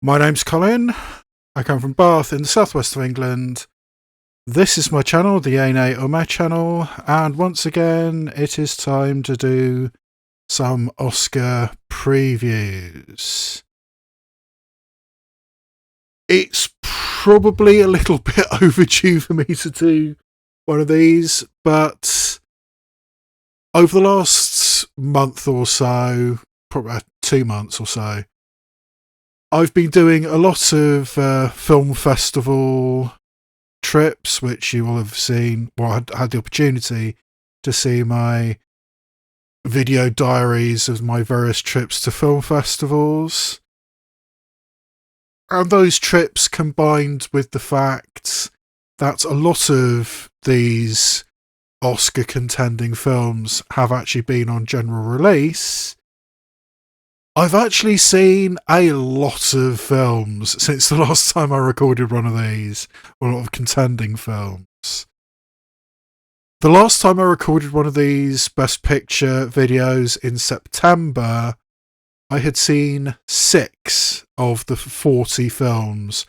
My name's Colin. I come from Bath in the southwest of England. This is my channel, the Ene Ome channel, and once again it is time to do some Oscar previews. It's probably a little bit overdue for me to do one of these, but over the last month or so, probably 2 months or so, I've been doing a lot of film festival trips, which you will have seen, well, I had the opportunity to see my video diaries of my various trips to film festivals. And those trips combined with the fact that a lot of these Oscar contending films have actually been on general release, I've actually seen a lot of films since the last time I recorded one of these, a lot of contending films. The last time I recorded one of these Best Picture videos in September, I had seen 6 of the 40 films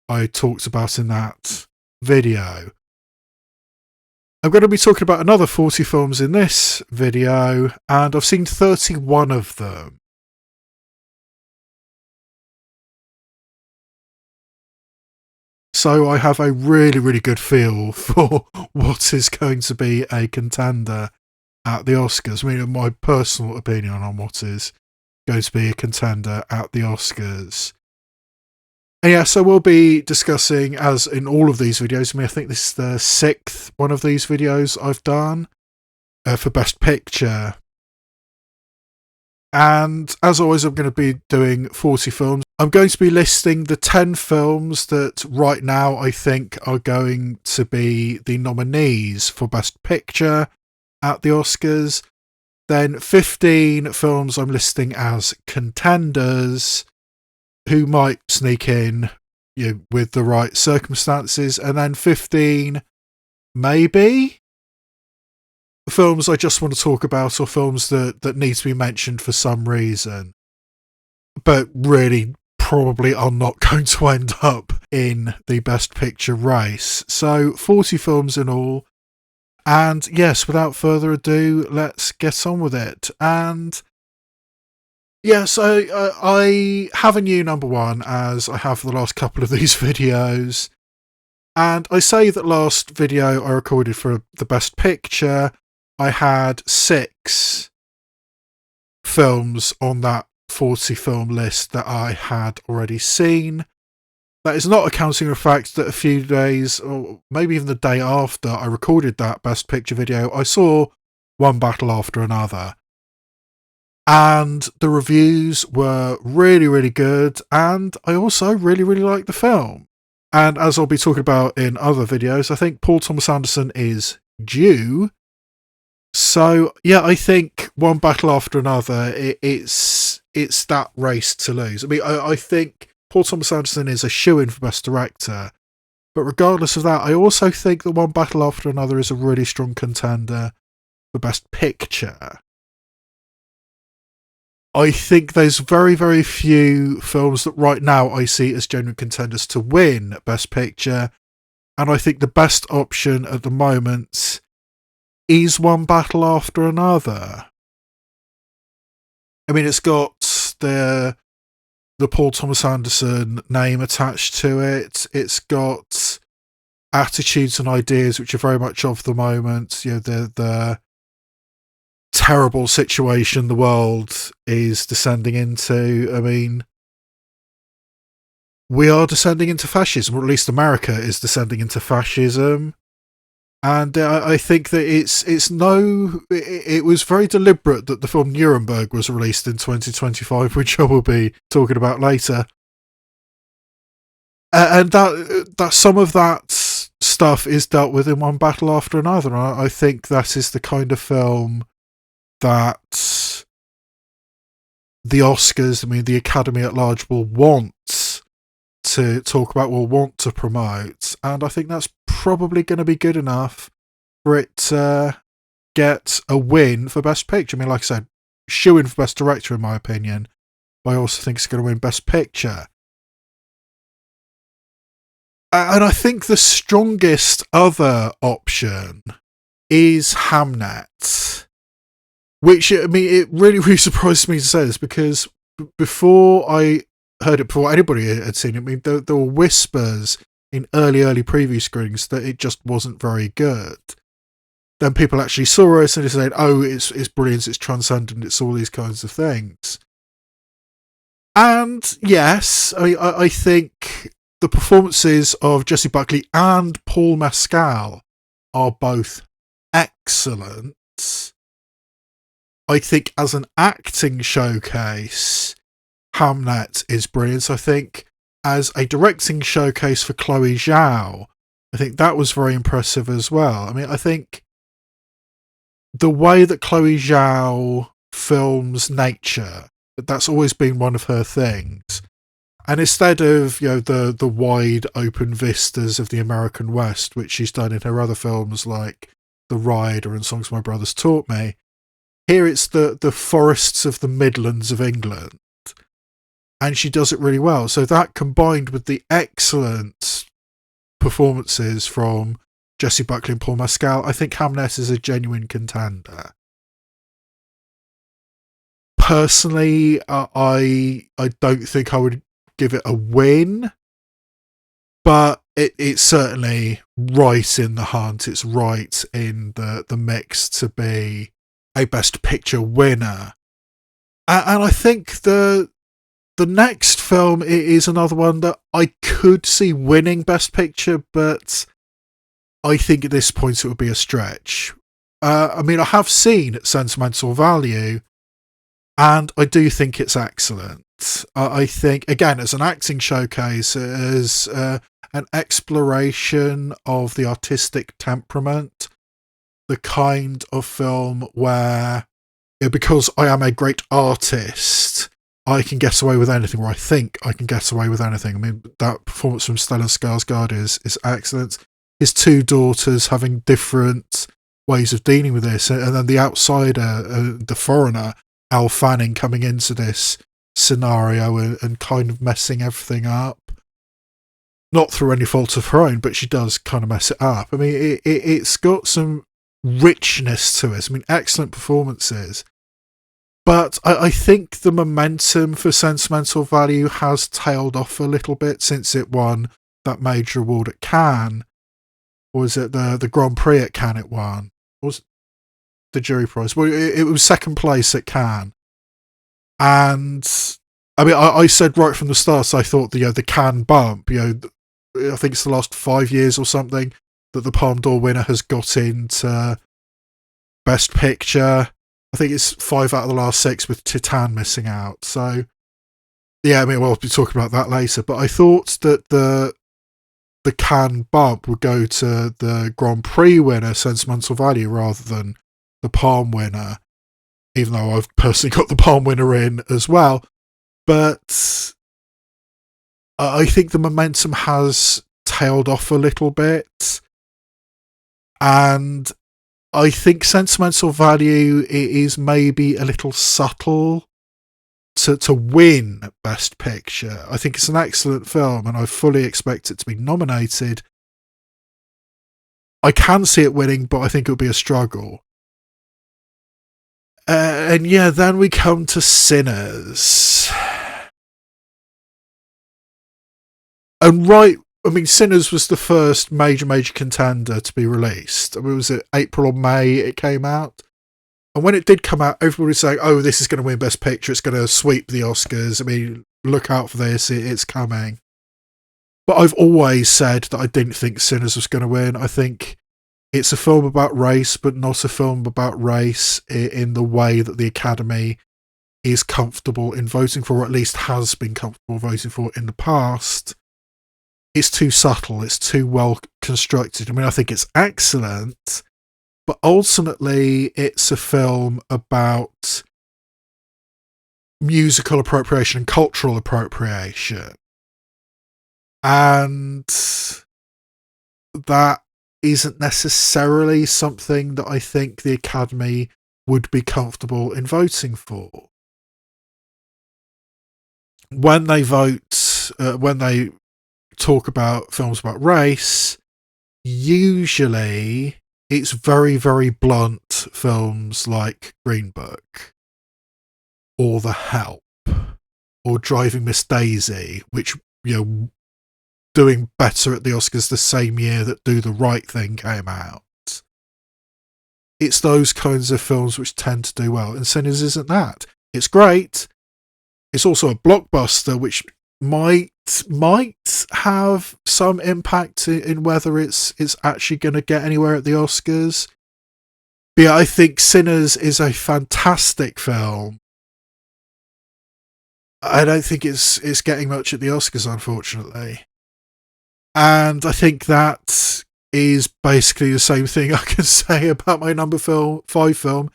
I talked about in that video. I'm going to be talking about another 40 films in this video, and I've seen 31 of them. So I have a really, really good feel for what is going to be a contender at the Oscars. I mean, my personal opinion on what is going to be a contender at the Oscars. And yeah, so we'll be discussing, as in all of these videos, I mean, I think this is the 6th one of these videos I've done for Best Picture. And as always, I'm going to be doing 40 films. I'm going to be listing the 10 films that right now I think are going to be the nominees for Best Picture at the Oscars. Then 15 films I'm listing as contenders who might sneak in, with the right circumstances. And then 15, maybe, films I just want to talk about, or films that need to be mentioned for some reason, but really probably are not going to end up in the Best Picture race. So 40 films in all. And yes, without further ado, let's get on with it. And yes, I have a new number one, as I have for the last couple of these videos. And I say that last video I recorded for the Best Picture, I had 6 films on that 40 film list that I had already seen. That is not accounting for the fact that a few days, or maybe even the day after I recorded that Best Picture video, I saw one battle after another. And the reviews were really, really good, and I also really, really liked the film. And as I'll be talking about in other videos, I think Paul Thomas Anderson is due. So yeah, I think one battle after another, it's that race to lose. I mean, I think Paul Thomas Anderson is a shoo-in for Best Director, but regardless of that, I also think that one battle after another is a really strong contender for Best Picture. I think there's very, very few films that right now I see as genuine contenders to win Best Picture, and I think the best option at the moment is one battle after another. I mean, it's got the Paul Thomas Anderson name attached to it. It's got attitudes and ideas which are very much of the moment. The terrible situation the world is descending into. I mean, we are descending into fascism, or at least America is descending into fascism. And I think that it was very deliberate that the film Nuremberg was released in 2025, which I will be talking about later. And that some of that stuff is dealt with in one battle after another. And I think that is the kind of film that the Oscars, I mean, the Academy at large, will want to talk about, will want to promote. And I think that's probably going to be good enough for it to get a win for Best Picture. I mean, like I said, shoo-in for Best Director in my opinion, but I also think it's going to win Best Picture. And I think the strongest other option is Hamnet, which, I mean, it really, really surprised me to say this because before I heard it, before anybody had seen it, I mean, there were whispers in early preview screenings that it just wasn't very good. Then people actually saw it and they said, oh, it's brilliant, it's transcendent, it's all these kinds of things. And yes, I think the performances of Jessie Buckley and Paul Mescal are both excellent. I think as an acting showcase, Hamnet is brilliant. I think as a directing showcase for Chloe Zhao, I think that was very impressive as well. I mean, I think the way that Chloe Zhao films nature, that's always been one of her things. And instead of, the wide open vistas of the American West, which she's done in her other films like The Rider and Songs My Brothers Taught Me, here it's the forests of the Midlands of England. And she does it really well. So that combined with the excellent performances from Jessie Buckley and Paul Mescal, I think Hamnet is a genuine contender. Personally, I don't think I would give it a win, but it's certainly right in the hunt. It's right in the mix to be a Best Picture winner. And I think the next film is another one that I could see winning Best Picture, but I think at this point it would be a stretch. I mean, I have seen Sentimental Value, and I do think it's excellent. I think, again, as an acting showcase, as an exploration of the artistic temperament, the kind of film where, because I am a great artist, I can get away with anything, or I think I can get away with anything. I mean, that performance from Stellan Skarsgård is excellent. His two daughters having different ways of dealing with this, and then the outsider, the foreigner, Elle Fanning, coming into this scenario and kind of messing everything up. Not through any fault of her own, but she does kind of mess it up. I mean, it's got some richness to it. I mean, excellent performances. But I think the momentum for Sentimental Value has tailed off a little bit since it won that major award at Cannes. Or was it the Grand Prix at Cannes it won? Or was it the jury prize? Well, it was second place at Cannes. And I mean, I said right from the start, I thought the Cannes bump, I think it's the last 5 years or something that the Palme d'Or winner has got into Best Picture. I think it's 5 out of the last 6 with Titan missing out. So, yeah, I mean, we'll be talking about that later. But I thought that the Cannes bump would go to the Grand Prix winner, Sentimental Value, rather than the Palme winner, even though I've personally got the Palme winner in as well. But I think the momentum has tailed off a little bit. And I think Sentimental Value is maybe a little subtle to win Best Picture. I think it's an excellent film and I fully expect it to be nominated. I can see it winning, but I think it would be a struggle. And yeah, then we come to Sinners. And Sinners was the first major contender to be released. I mean, was it April or May it came out? And when it did come out, everybody was saying, oh, this is going to win Best Picture, it's going to sweep the Oscars. I mean, look out for this, it's coming. But I've always said that I didn't think Sinners was going to win. I think it's a film about race, but not a film about race in the way that the Academy is comfortable in voting for, or at least has been comfortable voting for in the past. It's too subtle, it's too well constructed. I mean, I think it's excellent, but ultimately it's a film about musical appropriation and cultural appropriation. And that isn't necessarily something that I think the Academy would be comfortable in voting for. When they vote, when they talk about films about race, usually it's very, very blunt films like Green Book or The Help or Driving Miss Daisy, which, doing better at the Oscars the same year that Do the Right Thing came out. It's those kinds of films which tend to do well, and Sinners isn't that. It's great. It's also a blockbuster, which might have some impact in whether it's actually going to get anywhere at the Oscars. But yeah, I think Sinners is a fantastic film. I don't think it's getting much at the Oscars, unfortunately. And I think that is basically the same thing I can say about my number 5 film.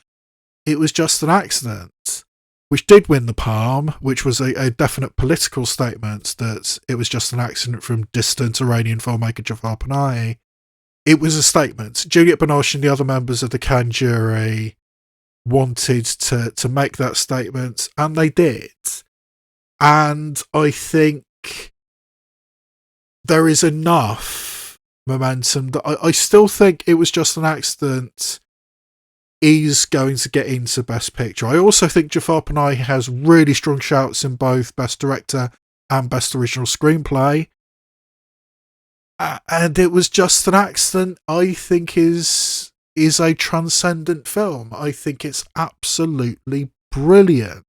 It Was Just an Accident, which did win the Palm, which was a definite political statement that it was just an accident from distant Iranian filmmaker Jafar Panahi. It was a statement. Juliette Binoche and the other members of the Cannes jury wanted to make that statement, and they did. And I think there is enough momentum that I still think It Was Just an Accident is going to get into Best Picture. I also think Jafar Panahi has really strong shouts in both Best Director and Best Original Screenplay. And It Was Just an Accident, I think, is a transcendent film. I think it's absolutely brilliant.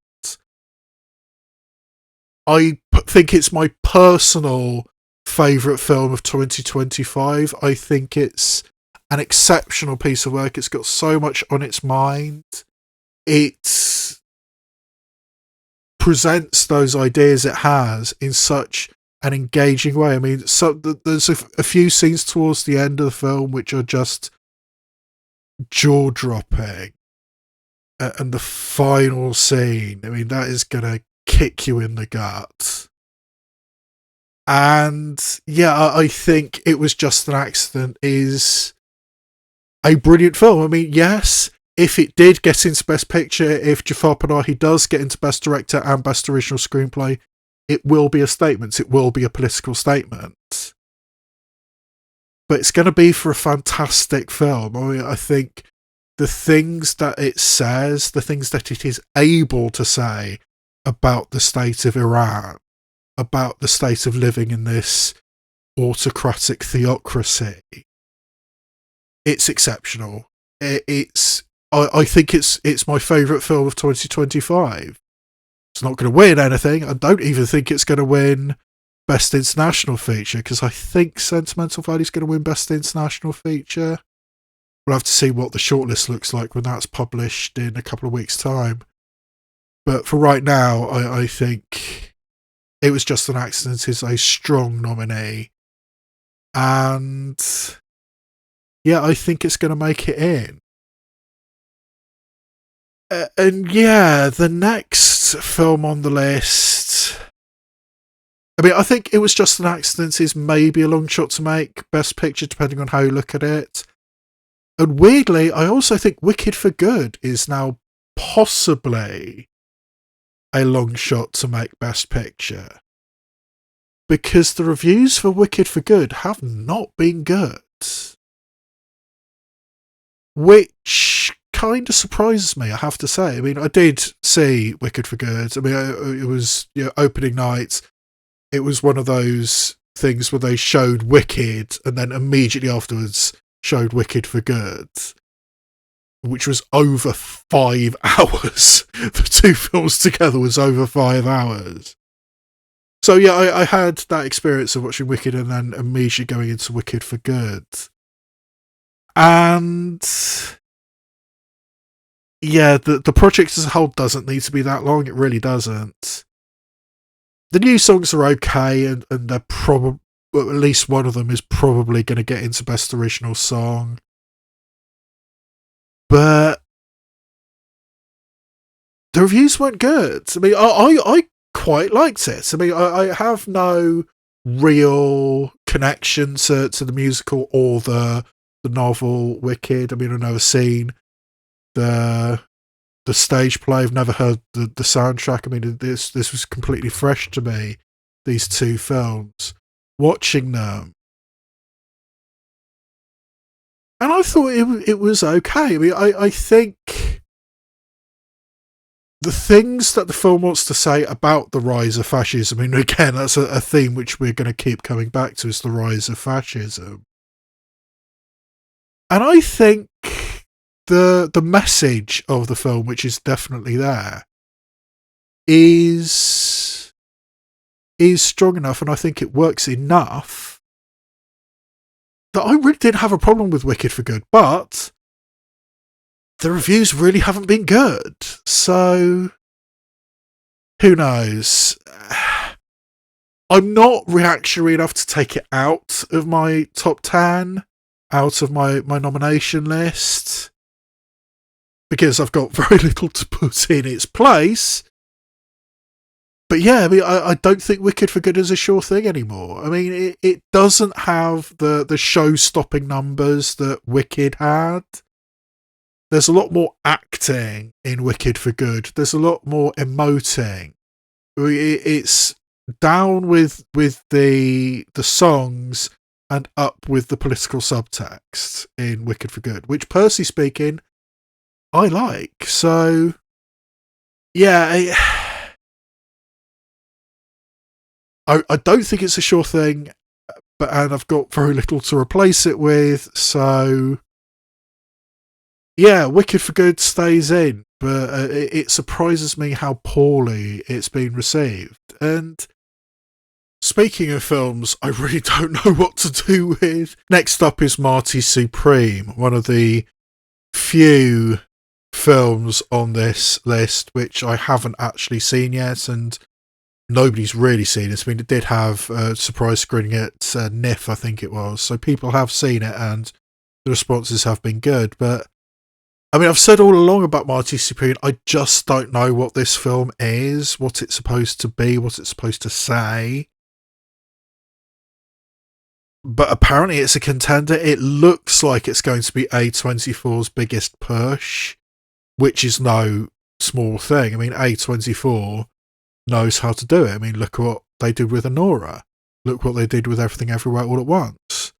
I think it's my personal favourite film of 2025. I think it's an exceptional piece of work. It's got so much on its mind. It presents those ideas it has in such an engaging way. I mean, there's a few scenes towards the end of the film which are just jaw-dropping. And the final scene, I mean, that is going to kick you in the gut. And yeah, I think It Was Just an Accident is a brilliant film. I mean, yes, if it did get into Best Picture, if Jafar Panahi does get into Best Director and Best Original Screenplay, it will be a statement. It will be a political statement. But it's going to be for a fantastic film. I mean, I think the things that it says, the things that it is able to say about the state of Iran, about the state of living in this autocratic theocracy, it's exceptional. I think it's my favourite film of 2025. It's not going to win anything. I don't even think it's going to win Best International Feature, because I think Sentimental Value is going to win Best International Feature. We'll have to see what the shortlist looks like when that's published in a couple of weeks' time. But for right now, I think It Was Just an Accident is a strong nominee. And yeah, I think it's going to make it in. And yeah, the next film on the list, I mean, I think It Was Just an Accident is maybe a long shot to make Best Picture, depending on how you look at it. And weirdly, I also think Wicked for Good is now possibly a long shot to make Best Picture, because the reviews for Wicked for Good have not been good, which kind of surprises me, I have to say. I mean, I did see Wicked for Good. I mean, it was opening night. It was one of those things where they showed Wicked and then immediately afterwards showed Wicked for Good, which was over 5 hours. The two films together was over 5 hours. So yeah, I had that experience of watching Wicked and then immediately going into Wicked for Good. And yeah, the project as a whole doesn't need to be that long. It really doesn't. The new songs are okay, and they're probably, at least one of them is probably going to get into Best Original Song. But the reviews weren't good. I mean, I quite liked it. I mean, I have no real connection to the musical or the novel Wicked. I mean, I've never seen the stage play. I've never heard the soundtrack. I mean, this was completely fresh to me, these two films. watching them. And I thought it was okay. I mean, I think the things that the film wants to say about the rise of fascism, I mean, again, that's a theme which we're going to keep coming back to, is the rise of fascism. And I think the message of the film, which is definitely there, is strong enough, and I think it works enough that I really didn't have a problem with Wicked for Good, but the reviews really haven't been good. So, who knows? I'm not reactionary enough to take it out of my top 10, out of my nomination list, because I've got very little to put in its place. But yeah, I mean, I don't think Wicked for Good is a sure thing anymore. I mean, it doesn't have the show-stopping numbers that Wicked had. There's a lot more acting in Wicked for Good. There's a lot more emoting. It's down with the songs and up with the political subtext in Wicked for Good, which, personally speaking, I like. So, yeah, I don't think it's a sure thing, and I've got very little to replace it with, so yeah, Wicked for Good stays in, but it surprises me how poorly it's been received. And speaking of films I really don't know what to do with, next up is Marty Supreme, one of the few films on this list which I haven't actually seen yet, and nobody's really seen it. I mean, it did have a surprise screening at NIF, I think it was, so people have seen it and the responses have been good. But I mean, I've said all along about Marty Supreme, I just don't know what this film is, what it's supposed to be, what it's supposed to say. But apparently it's a contender. It looks like it's going to be A24's biggest push, which is no small thing. I mean, A24 knows how to do it. I mean, look what they did with Anora. Look what they did with Everything Everywhere All at Once.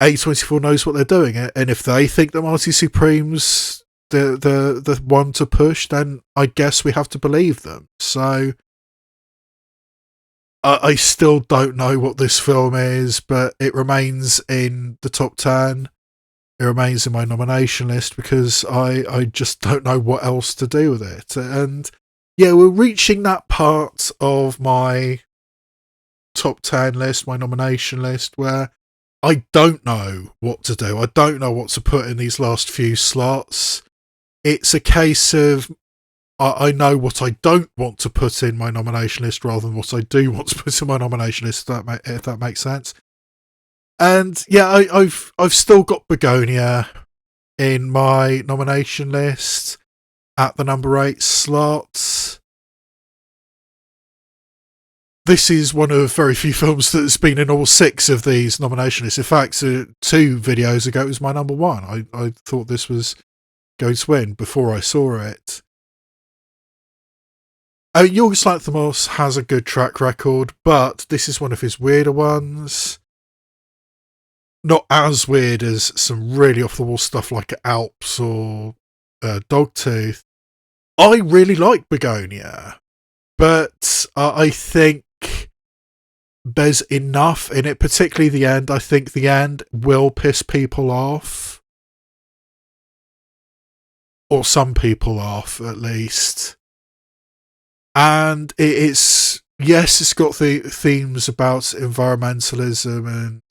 A24 knows what they're doing, and if they think that Marty Supreme's the one to push, then I guess we have to believe them. So I still don't know what this film is, but it remains in the top 10. It remains in my nomination list because I just don't know what else to do with it. And yeah, we're reaching that part of my top 10 list, my nomination list, where I don't know what to do. I don't know what to put in these last few slots. It's a case of I know what I don't want to put in my nomination list rather than what I do want to put in my nomination list, if that makes sense. And yeah, I've still got Begonia in my nomination list at the number 8 slot. This is one of very few films that's been in all 6 of these nomination lists. In fact, 2 videos ago, it was my number 1. I thought this was going to win before I saw it. Yorgos Lanthimos has a good track record, but this is one of his weirder ones. Not as weird as some really off-the-wall stuff like Alps or Dogtooth. I really like Begonia, but I think there's enough in it, particularly the end. I think the end will piss people off. Or some people off, at least. And it's got the themes about environmentalism and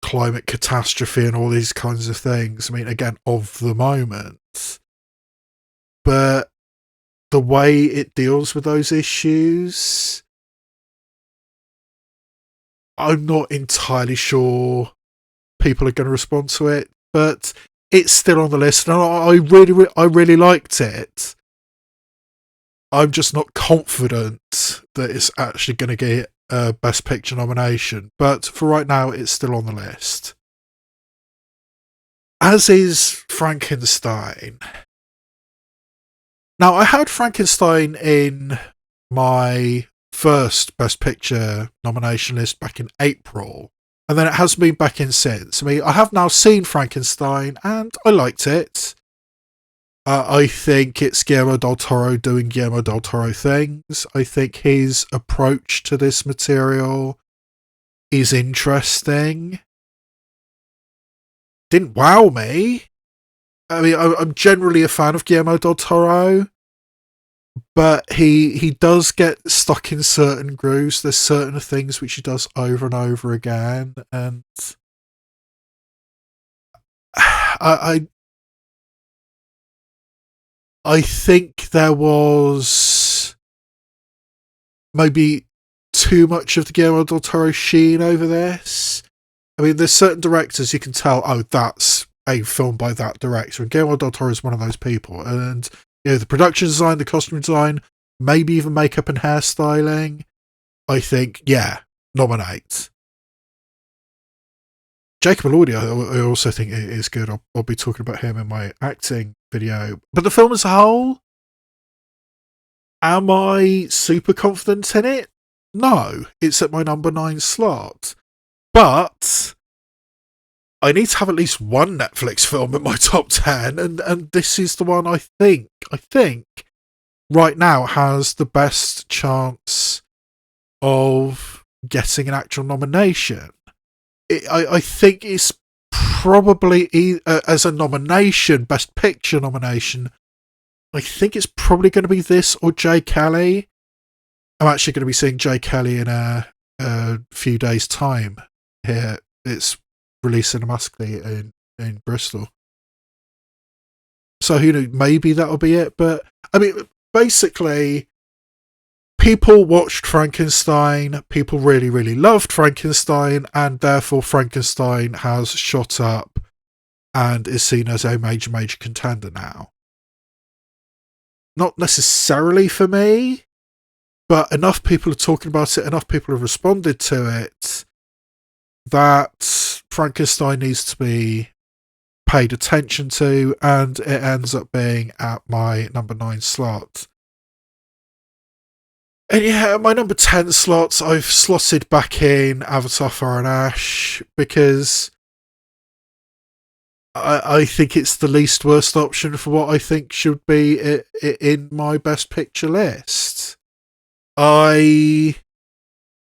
climate catastrophe and all these kinds of things. I mean, again, of the moment. But the way it deals with those issues, I'm not entirely sure people are going to respond to it, but it's still on the list, and I really liked it. I'm just not confident that it's actually going to get a Best Picture nomination, but for right now, it's still on the list. As is Frankenstein. Now, I had Frankenstein in my first Best Picture nomination list back in April. And then it hasn't been back in since. I mean, I have now seen Frankenstein and I liked it. I think it's Guillermo del Toro doing Guillermo del Toro things. I think his approach to this material is interesting. Didn't wow me. I mean, I'm generally a fan of Guillermo del Toro, but he does get stuck in certain grooves. There's certain things which he does over and over again, and I think there was maybe too much of the Guillermo del Toro sheen over this. I mean, there's certain directors you can tell, oh, that's a film by that director, and Guillermo del Toro is one of those people. And the production design, the costume design, maybe even makeup and hairstyling, I think, yeah, nominate. Jacob Elordi, I also think it is good. I'll be talking about him in my acting video. But the film as a whole, am I super confident in it? No, it's at my number 9 slot. But I need to have at least one Netflix film in my top 10, and this is the one I think right now has the best chance of getting an actual nomination. I think it's probably, as a nomination, Best Picture nomination, I think it's probably going to be this or Jay Kelly. I'm actually going to be seeing Jay Kelly in a few days' time here. It's released cinematically in Bristol. So who knows, maybe that'll be it. But, I mean, basically, people watched Frankenstein, people really, really loved Frankenstein, and therefore Frankenstein has shot up and is seen as a major, major contender now. Not necessarily for me, but enough people are talking about it, enough people have responded to it, that Frankenstein needs to be paid attention to, and it ends up being at my number 9 slot. And yeah, my number 10 slots, I've slotted back in Avatar Fire and Ash, because I think it's the least worst option for what I think should be in my Best Picture list. I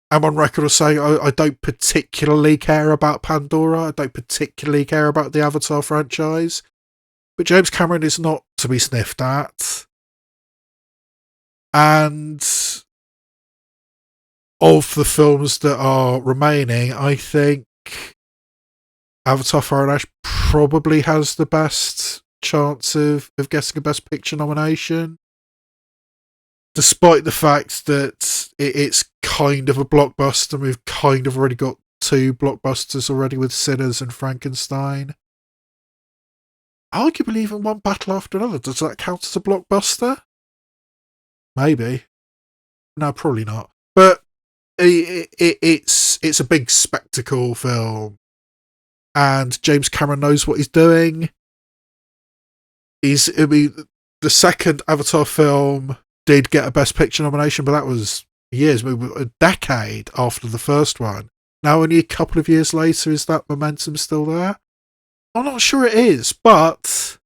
am on record of saying I don't particularly care about Pandora. I don't particularly care about the Avatar franchise. But James Cameron is not to be sniffed at. And of the films that are remaining, I think Avatar Fire and Ash probably has the best chance of getting a Best Picture nomination. Despite the fact that it's kind of a blockbuster, we've kind of already got 2 blockbusters already with Sinners and Frankenstein. Arguably even one battle after another. Does that count as a blockbuster? Maybe. No, probably not. But it's a big spectacle film, and James Cameron knows what he's doing. The second Avatar film did get a Best Picture nomination, but that was years, a decade after the first one. Now, only a couple of years later, is that momentum still there? I'm not sure it is, but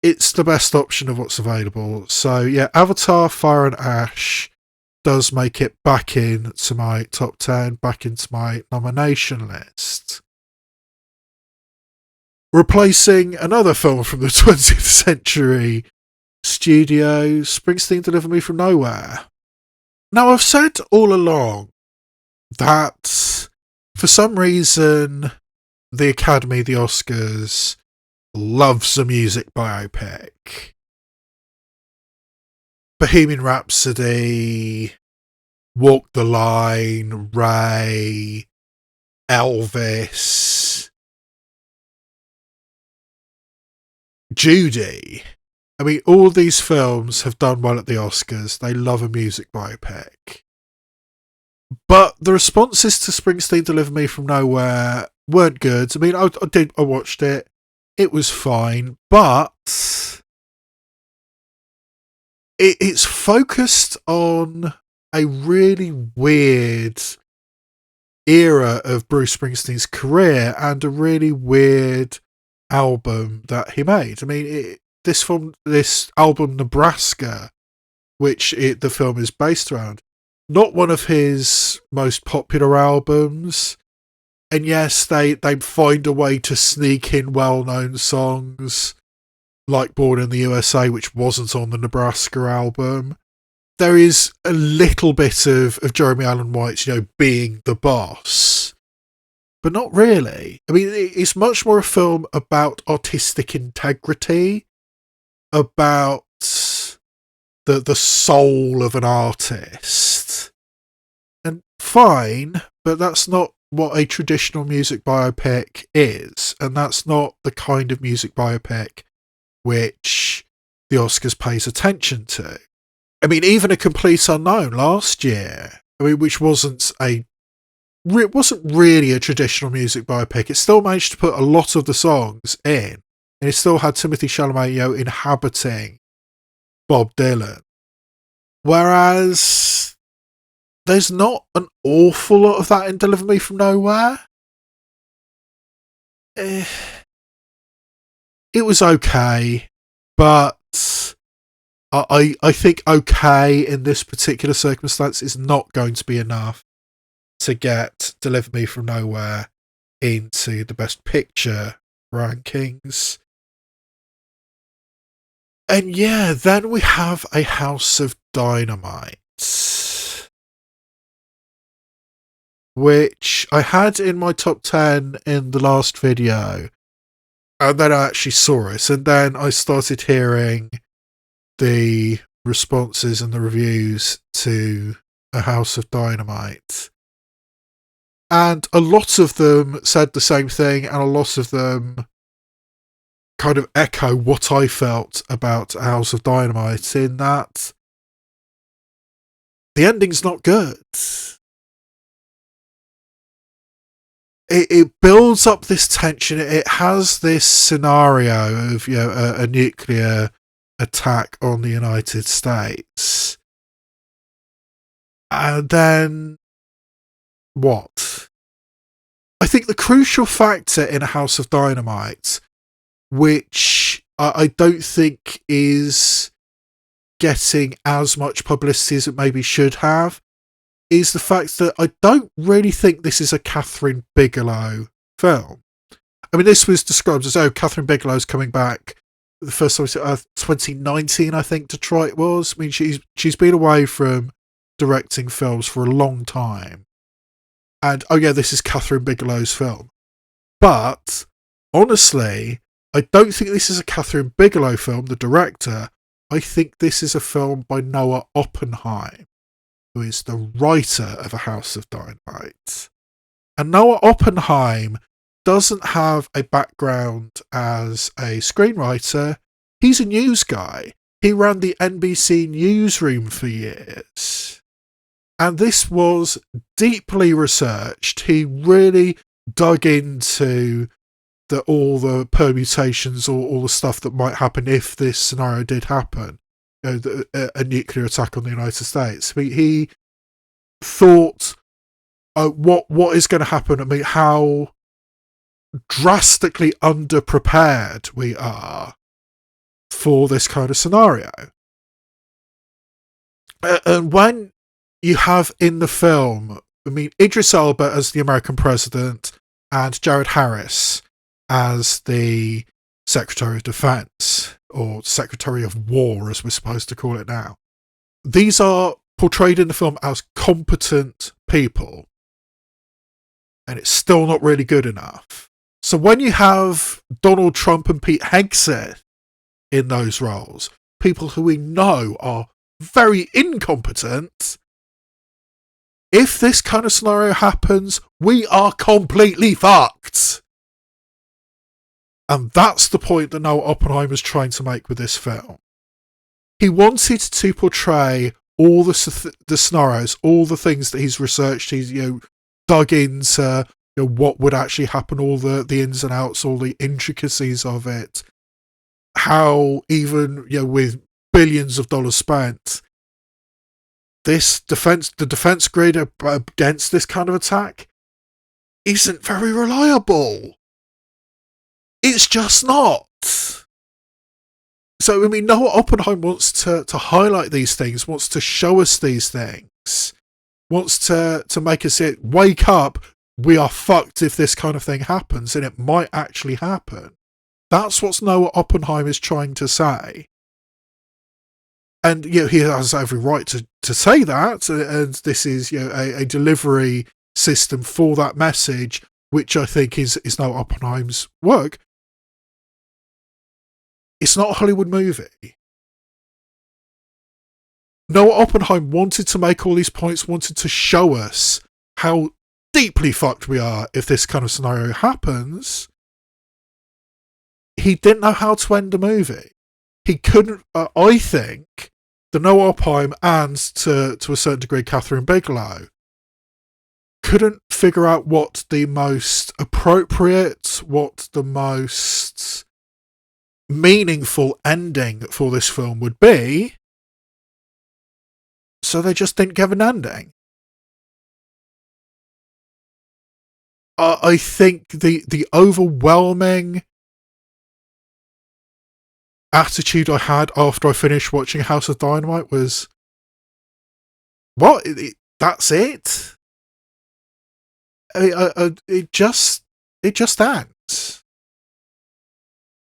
it's the best option of what's available. So yeah, Avatar Fire and Ash does make it back into my top 10, back into my nomination list. Replacing another film from the 20th century studio, Springsteen Deliver Me From Nowhere. Now, I've said all along that for some reason the Academy, the Oscars, loves a music biopic. Bohemian Rhapsody, Walk the Line, Ray, Elvis, Judy. I mean, all these films have done well at the Oscars. They love a music biopic. But the responses to Springsteen Deliver Me From Nowhere weren't good. I mean, I watched it. It was fine. But it's focused on a really weird era of Bruce Springsteen's career and a really weird album that he made. I mean, this album Nebraska, which the film is based around, not one of his most popular albums. And yes, they find a way to sneak in well-known songs, like Born in the USA, which wasn't on the Nebraska album. There is a little bit of Jeremy Allen White's, being the boss, but not really. I mean, it's much more a film about artistic integrity, about the soul of an artist. And fine, but that's not what a traditional music biopic is, and that's not the kind of music biopic which the Oscars pays attention to. I mean, even A Complete Unknown last year, which wasn't really a traditional music biopic, it still managed to put a lot of the songs in, and it still had Timothée Chalamet, inhabiting Bob Dylan. Whereas there's not an awful lot of that in Deliver Me From Nowhere. It was okay, but I think okay in this particular circumstance is not going to be enough to get Deliver Me From Nowhere into the Best Picture rankings. And yeah, then we have A House of Dynamite, which I had in my top 10 in the last video, and then I actually saw it, and then I started hearing the responses and the reviews to A House of Dynamite. And a lot of them said the same thing, and a lot of them kind of echo what I felt about A House of Dynamite, in that the ending's not good. It builds up this tension. It has this scenario of a nuclear attack on the United States, and then what? I think the crucial factor in A House of Dynamite, which I don't think is getting as much publicity as it maybe should have, is the fact that I don't really think this is a Catherine Bigelow film. I mean, this was described as, Catherine Bigelow's coming back. The first time, 2019, I think Detroit was. I mean, she's been away from directing films for a long time. And, this is Catherine Bigelow's film. But, honestly, I don't think this is a Catherine Bigelow film, the director. I think this is a film by Noah Oppenheim, who is the writer of A House of Dynamite. And Noah Oppenheim doesn't have a background as a screenwriter. He's a news guy. He ran the NBC newsroom for years. And this was deeply researched. He really dug into all the permutations, or all the stuff that might happen if this scenario did happen. A nuclear attack on the United States. I mean, he thought, what is going to happen? I mean, how drastically underprepared we are for this kind of scenario. And when you have in the film, I mean, Idris Elba as the American president and Jared Harris as the Secretary of Defense, or Secretary of War, as we're supposed to call it now. These are portrayed in the film as competent people, and it's still not really good enough. So when you have Donald Trump and Pete Hegseth in those roles, people who we know are very incompetent, if this kind of scenario happens, we are completely fucked. And that's the point that Noah Oppenheimer's trying to make with this film. He wanted to portray all the scenarios, all the things that he's researched, he's dug into what would actually happen, all the ins and outs, all the intricacies of it, how even with billions of dollars spent, the defense grid against this kind of attack isn't very reliable. It's just not. So, I mean, Noah Oppenheim wants to highlight these things, wants to show us these things, wants to make us wake up, we are fucked if this kind of thing happens, and it might actually happen. That's what Noah Oppenheim is trying to say. And, he has every right to say that, and this is, a delivery system for that message, which I think is Noah Oppenheim's work. It's not a Hollywood movie. Noah Oppenheim wanted to make all these points, wanted to show us how deeply fucked we are if this kind of scenario happens. He didn't know how to end the movie. He couldn't, I think, the Noah Oppenheim and to a certain degree Catherine Bigelow couldn't figure out what the most appropriate, what the most meaningful ending for this film would be, so they just didn't give an ending. I think the overwhelming attitude I had after I finished watching House of Dynamite was, what? That's it? It just ends.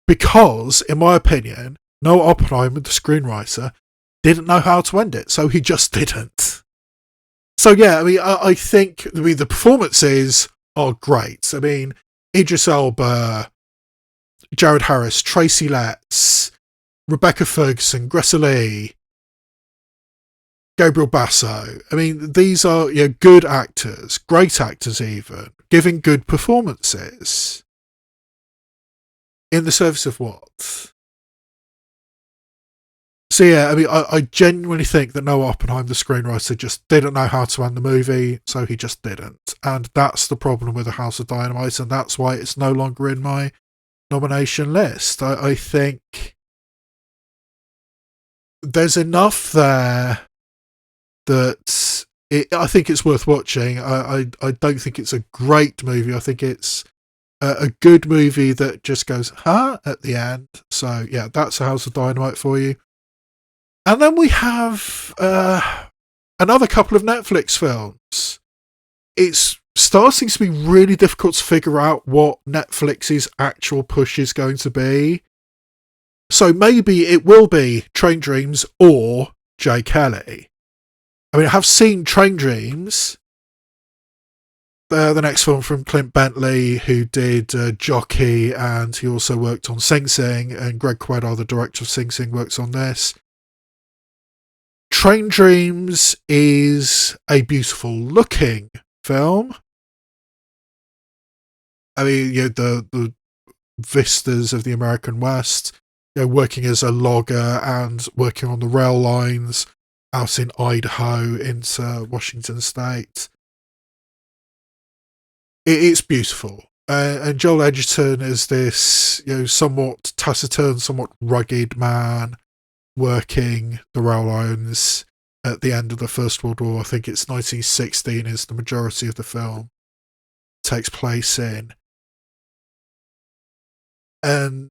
Because, in my opinion, Noah Oppenheim, the screenwriter, didn't know how to end it, so he just didn't. So yeah, I mean, I think the performances are great. I mean, Idris Elba, Jared Harris, Tracy Letts, Rebecca Ferguson, Greta Lee, Gabriel Basso. I mean, these are good actors, great actors even, giving good performances. In the service of what? So yeah, I mean, I genuinely think that Noah Oppenheim, the screenwriter, just didn't know how to end the movie, so he just didn't. And that's the problem with A House of Dynamite, and that's why it's no longer in my nomination list. I think there's enough there that I think it's worth watching. I don't think it's a great movie. I think it's a good movie that just goes, huh, at the end. So yeah, that's A House of Dynamite for you. And then we have another couple of Netflix films. It's starting to be really difficult to figure out what Netflix's actual push is going to be. So maybe it will be Train Dreams or J. Kelly. I mean, I have seen Train Dreams, the next film from Clint Bentley, who did Jockey, and he also worked on Sing Sing, and Greg Quedar, the director of Sing Sing, works on this. Train Dreams is a beautiful looking film. I mean, the vistas of the American West, working as a logger and working on the rail lines out in Idaho into Washington State. It's beautiful. And Joel Edgerton is this, somewhat taciturn, somewhat rugged man working the rail lines at the end of the First World War. I think it's 1916 is the majority of the film takes place in. And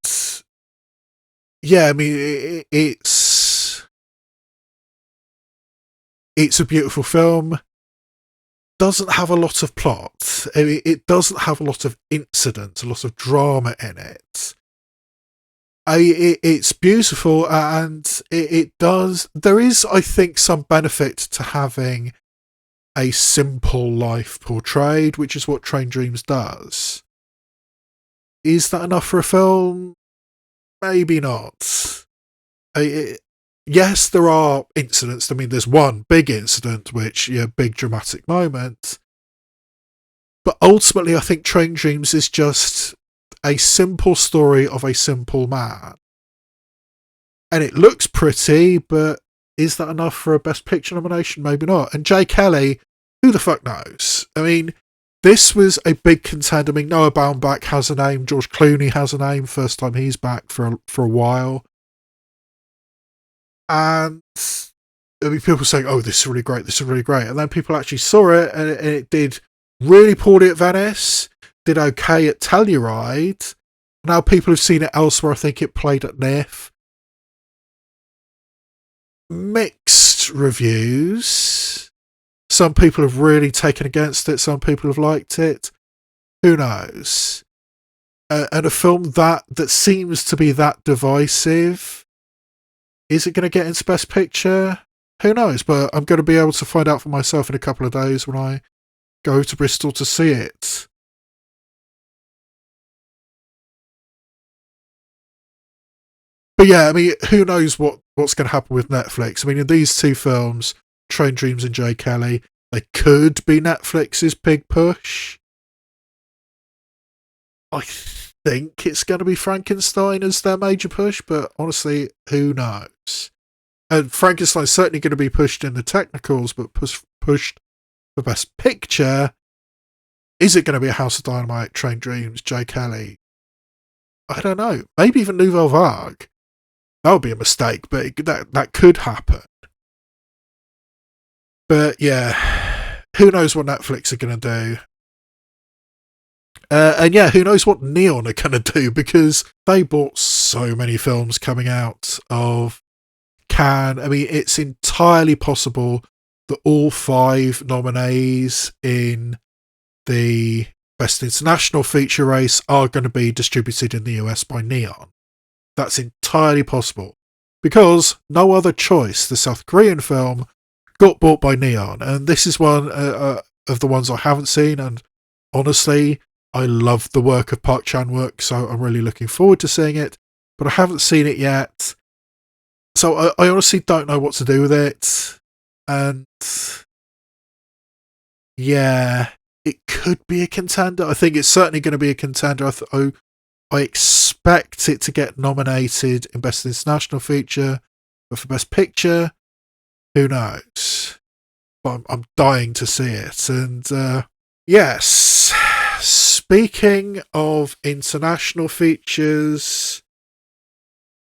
yeah, I mean, it's a beautiful film. Doesn't have a lot of plot. It doesn't have a lot of incident, a lot of drama in it. It's beautiful, and it does. There is, I think, some benefit to having a simple life portrayed, which is what Train Dreams does. Is that enough for a film? Maybe not. Yes, there are incidents. I mean, there's one big incident, which, big dramatic moment. But ultimately, I think Train Dreams is just a simple story of a simple man. And it looks pretty, but is that enough for a Best Picture nomination? Maybe not. And J. Kelly, who the fuck knows? I mean, this was a big contender. I mean, Noah Baumbach has a name. George Clooney has a name. First time he's back for a while. And I mean, people saying, "Oh, this is really great, this is really great," and then people actually saw it, and it did really poorly at Venice, did okay at Telluride. Now people have seen it elsewhere. I think it played at NIF. Mixed reviews. Some people have really taken against it. Some people have liked it. Who knows? And a film that seems to be that divisive, is it going to get into Best Picture? Who knows? But I'm going to be able to find out for myself in a couple of days when I go to Bristol to see it. But yeah, I mean, who knows what's going to happen with Netflix? I mean, in these two films, Train Dreams and J. Kelly, they could be Netflix's big push. I think it's going to be Frankenstein as their major push, but honestly, who knows? And Frankenstein's certainly going to be pushed in the technicals, but pushed for Best Picture. Is it going to be A House of Dynamite, Train Dreams, J. Kelly? I don't know. Maybe even Nouvelle Vague. That would be a mistake, but that could happen. But yeah, who knows what Netflix are going to do. And yeah, who knows what Neon are going to do, because they bought so many films coming out of Cannes. I mean, it's entirely possible that all 5 nominees in the Best International Feature race are going to be distributed in the US by Neon. That's entirely possible, because No Other Choice, the South Korean film, got bought by Neon, and this is one of the ones I haven't seen, and honestly, I love the work of Park Chan-wook, so I'm really looking forward to seeing it, but I haven't seen it yet, so I honestly don't know what to do with it, and yeah, it could be a contender. I think it's certainly going to be a contender. I expect it to get nominated in Best International Feature, but for Best Picture, who knows? But I'm dying to see it. And yes, speaking of international features,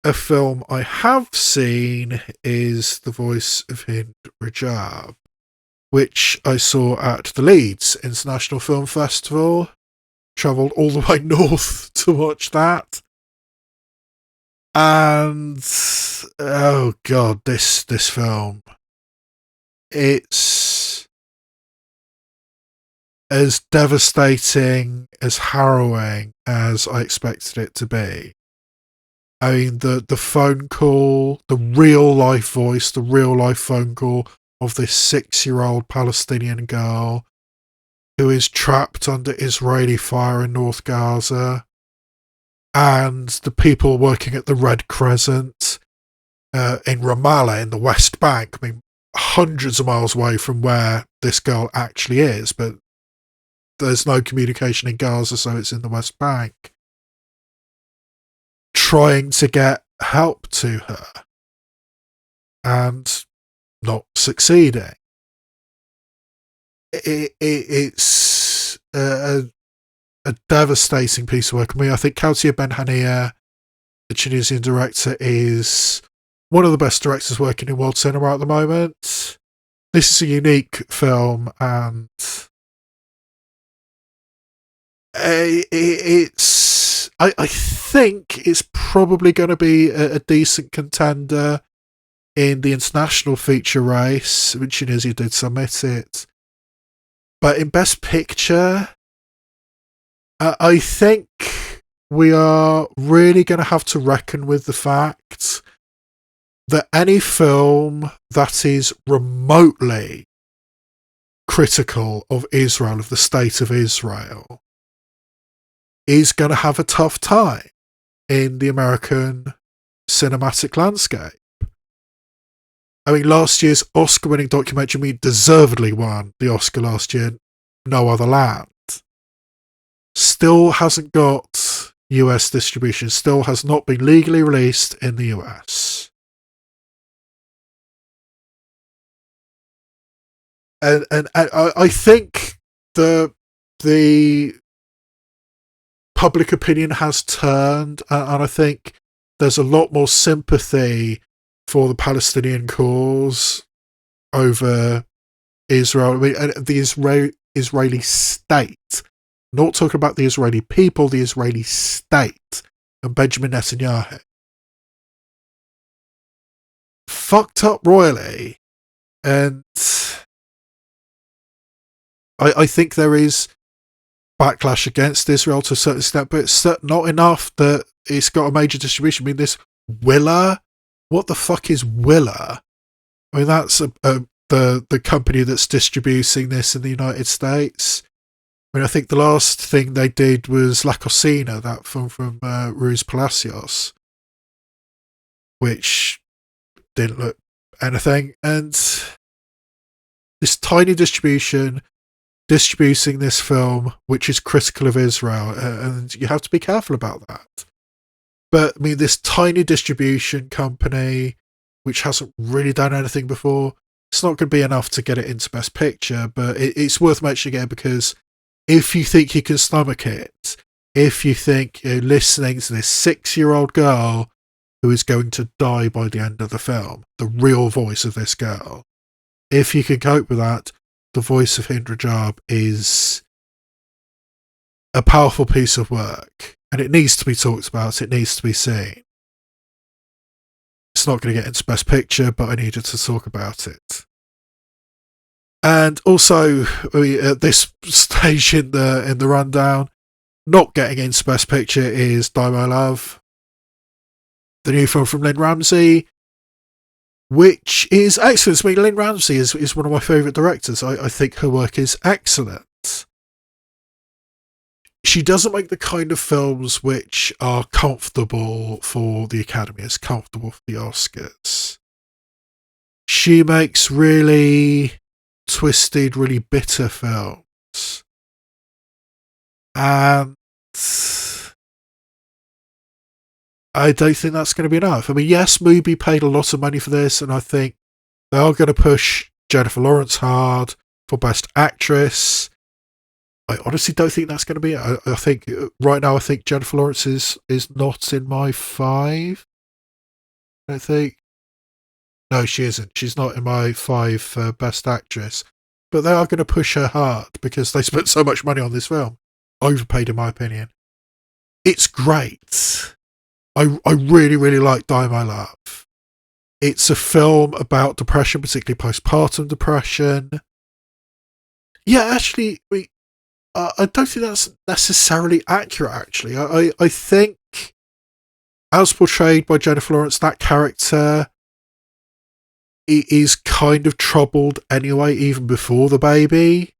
a film I have seen is The Voice of Hind Rajab, which I saw at the Leeds International Film Festival. Travelled all the way north to watch that. And oh god, this film. It's as devastating, as harrowing as I expected it to be. I mean, the phone call, the real life voice, the real life phone call of this 6-year-old Palestinian girl who is trapped under Israeli fire in North Gaza, and the people working at the Red Crescent in Ramallah in the West Bank. I mean, hundreds of miles away from where this girl actually is, but there's no communication in Gaza, so it's in the West Bank. Trying to get help to her and not succeeding. It's a devastating piece of work. I mean, I think Kautia Ben Hania, the Tunisian director, is one of the best directors working in world cinema at the moment. This is a unique film, and it's I think it's probably going to be a decent contender in the international feature race, which Tunisia did submit it. But in Best Picture, I think we are really going to have to reckon with the fact that any film that is remotely critical of Israel, of the state of Israel, is going to have a tough time in the American cinematic landscape. I mean, last year's Oscar-winning documentary, I mean, deservedly won the Oscar last year, No Other Land. Still hasn't got US distribution, still has not been legally released in the US. And I think the public opinion has turned, and I think there's a lot more sympathy for the Palestinian cause over Israel. I mean, the Israeli state. Not talking about the Israeli people, the Israeli state and Benjamin Netanyahu. Fucked up royally. And I think there is backlash against Israel to a certain extent, but it's not enough that it's got a major distribution. I mean, this Willa, what the fuck is Willa? I mean, that's the company that's distributing this in the United States. I mean, I think the last thing they did was La Cocina, that film from Ruiz Palacios, which didn't look anything. And this tiny distribution distributing this film, which is critical of Israel, and you have to be careful about that. But I mean, this tiny distribution company, which hasn't really done anything before, it's not going to be enough to get it into Best Picture, but it's worth mentioning it because if you think you can stomach it, if you think you're listening to this 6-year-old girl who is going to die by the end of the film, the real voice of this girl, if you can cope with that, The Voice of Hind Rajab is a powerful piece of work, and it needs to be talked about, it needs to be seen. It's not going to get into Best Picture, but I needed to talk about it. And also, at this stage in the rundown, not getting into Best Picture is Die My Love, the new film from Lynn Ramsey, which is excellent. I mean, Lynn Ramsey is one of my favourite directors. I think her work is excellent. She doesn't make the kind of films which are comfortable for the Academy, as comfortable for the Oscars. She makes really twisted, really bitter films. And I don't think that's going to be enough. I mean, yes, Mubi paid a lot of money for this, and I think they are going to push Jennifer Lawrence hard for Best Actress. I honestly don't think that's going to be it. I think right now, I think Jennifer Lawrence is not in my 5. I think. No, she isn't. She's not in my 5 for Best Actress. But they are going to push her hard because they spent so much money on this film. Overpaid, in my opinion. It's great. I really, really like Die My Love. It's a film about depression, particularly postpartum depression. Yeah, actually, I don't think that's necessarily accurate, actually. I think, as portrayed by Jennifer Lawrence, that character is kind of troubled anyway, even before the baby.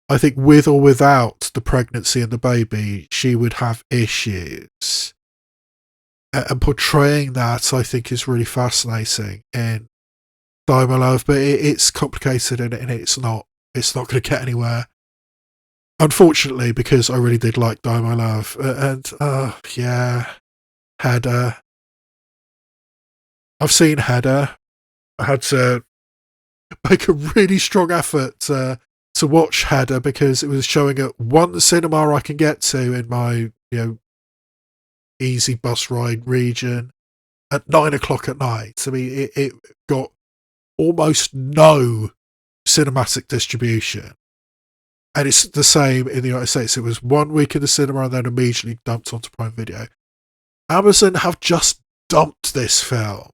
I think with or without the pregnancy and the baby, she would have issues. And portraying that, I think, is really fascinating in Die My Love, but it's complicated and it's not going to get anywhere. Unfortunately, because I really did like Die My Love. And, yeah, Heather. I've seen Heather. I had to make a really strong effort to watch Heather because it was showing at one cinema I can get to in my, easy bus ride region at 9 o'clock at night. I mean, it got almost no cinematic distribution. And it's the same in the United States. It was 1 week in the cinema and then immediately dumped onto Prime Video. Amazon have just dumped this film,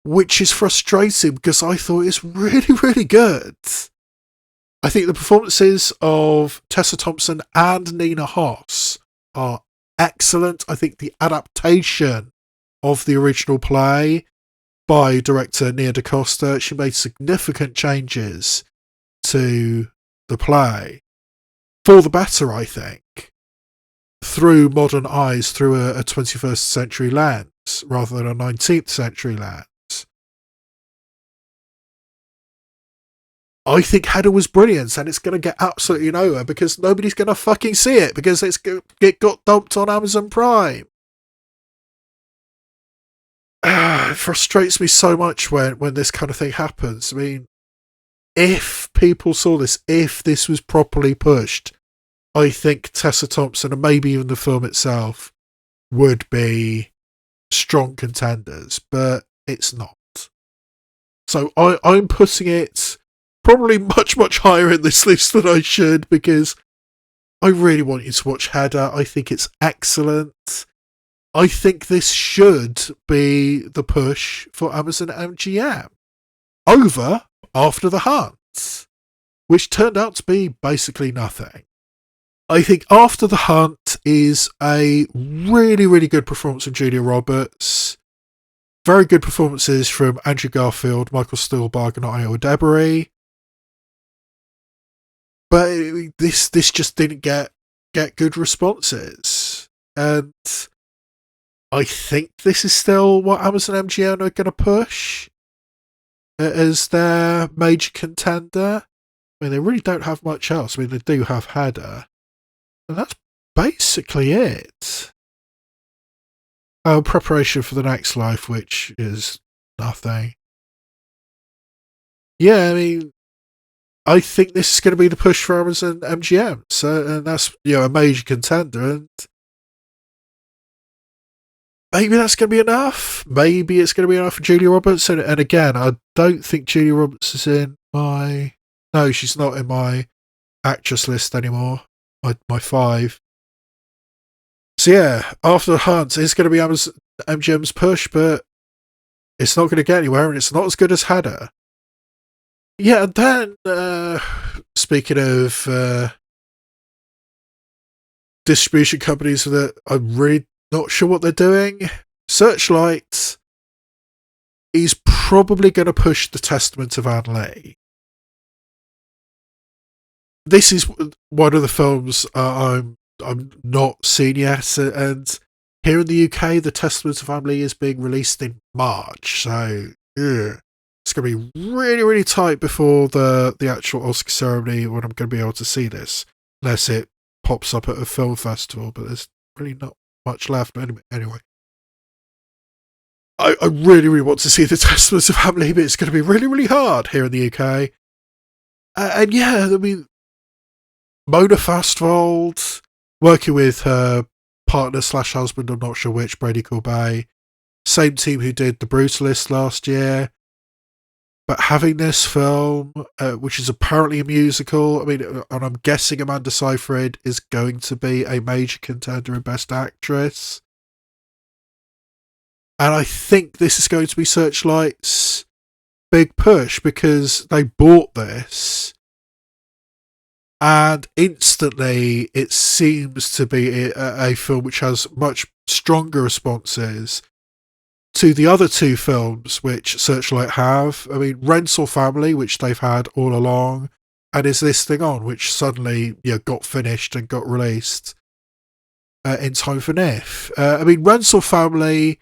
which is frustrating because I thought it's really, really good. I think the performances of Tessa Thompson and Nina Hoss are excellent. I think the adaptation of the original play by director Nia DaCosta, she made significant changes to the play for the better, I think, through modern eyes, through a 21st century lens rather than a 19th century lens. I think Heather was brilliant, and it's going to get absolutely nowhere because nobody's going to fucking see it because it got dumped on Amazon Prime. It frustrates me so much when this kind of thing happens. I mean, if people saw this, if this was properly pushed, I think Tessa Thompson and maybe even the film itself would be strong contenders, but it's not. So I'm putting it probably much, much higher in this list than I should, because I really want you to watch Heather. I think it's excellent. I think this should be the push for Amazon MGM over After the Hunt, which turned out to be basically nothing. I think After the Hunt is a really, really good performance from Julia Roberts. Very good performances from Andrew Garfield, Michael Stuhlbarg, and Iowa Debris. But this just didn't get good responses. And I think this is still what Amazon MGM are going to push as their major contender. I mean, they really don't have much else. I mean, they do have Heather. And that's basically it. Preparation for the Next Life, which is nothing. Yeah, I mean, I think this is going to be the push for Amazon MGM. So, and that's, a major contender. And maybe that's going to be enough. Maybe it's going to be enough for Julia Roberts. And again, I don't think Julia Roberts is in my... No, she's not in my actress list anymore. My 5. So yeah, After the Hunt is going to be Amazon MGM's push, but it's not going to get anywhere, and it's not as good as Heather. Yeah, and then, speaking of distribution companies that I'm really not sure what they're doing, Searchlight is probably going to push The Testament of Anne Lee. This is one of the films I'm not seen yet, and here in the UK, The Testament of Anne Lee is being released in March, so it's going to be really, really tight before the actual Oscar ceremony when I'm going to be able to see this, unless it pops up at a film festival, but there's really not much left anyway. I really, really want to see The Testament of Anne Lee, but it's going to be really, really hard here in the UK. And yeah, I mean, Mona Fastvold, working with her partner / husband, I'm not sure which, Brady Corbet, same team who did The Brutalist last year, but having this film, which is apparently a musical, I mean, and I'm guessing Amanda Seyfried is going to be a major contender in Best Actress. And I think this is going to be Searchlight's big push, because they bought this, and instantly it seems to be a film which has much stronger responses to the other 2 films which Searchlight have. I mean, Rental Family, which they've had all along, and Is This Thing On, which suddenly got finished and got released in time for NIF. I mean, Rental Family,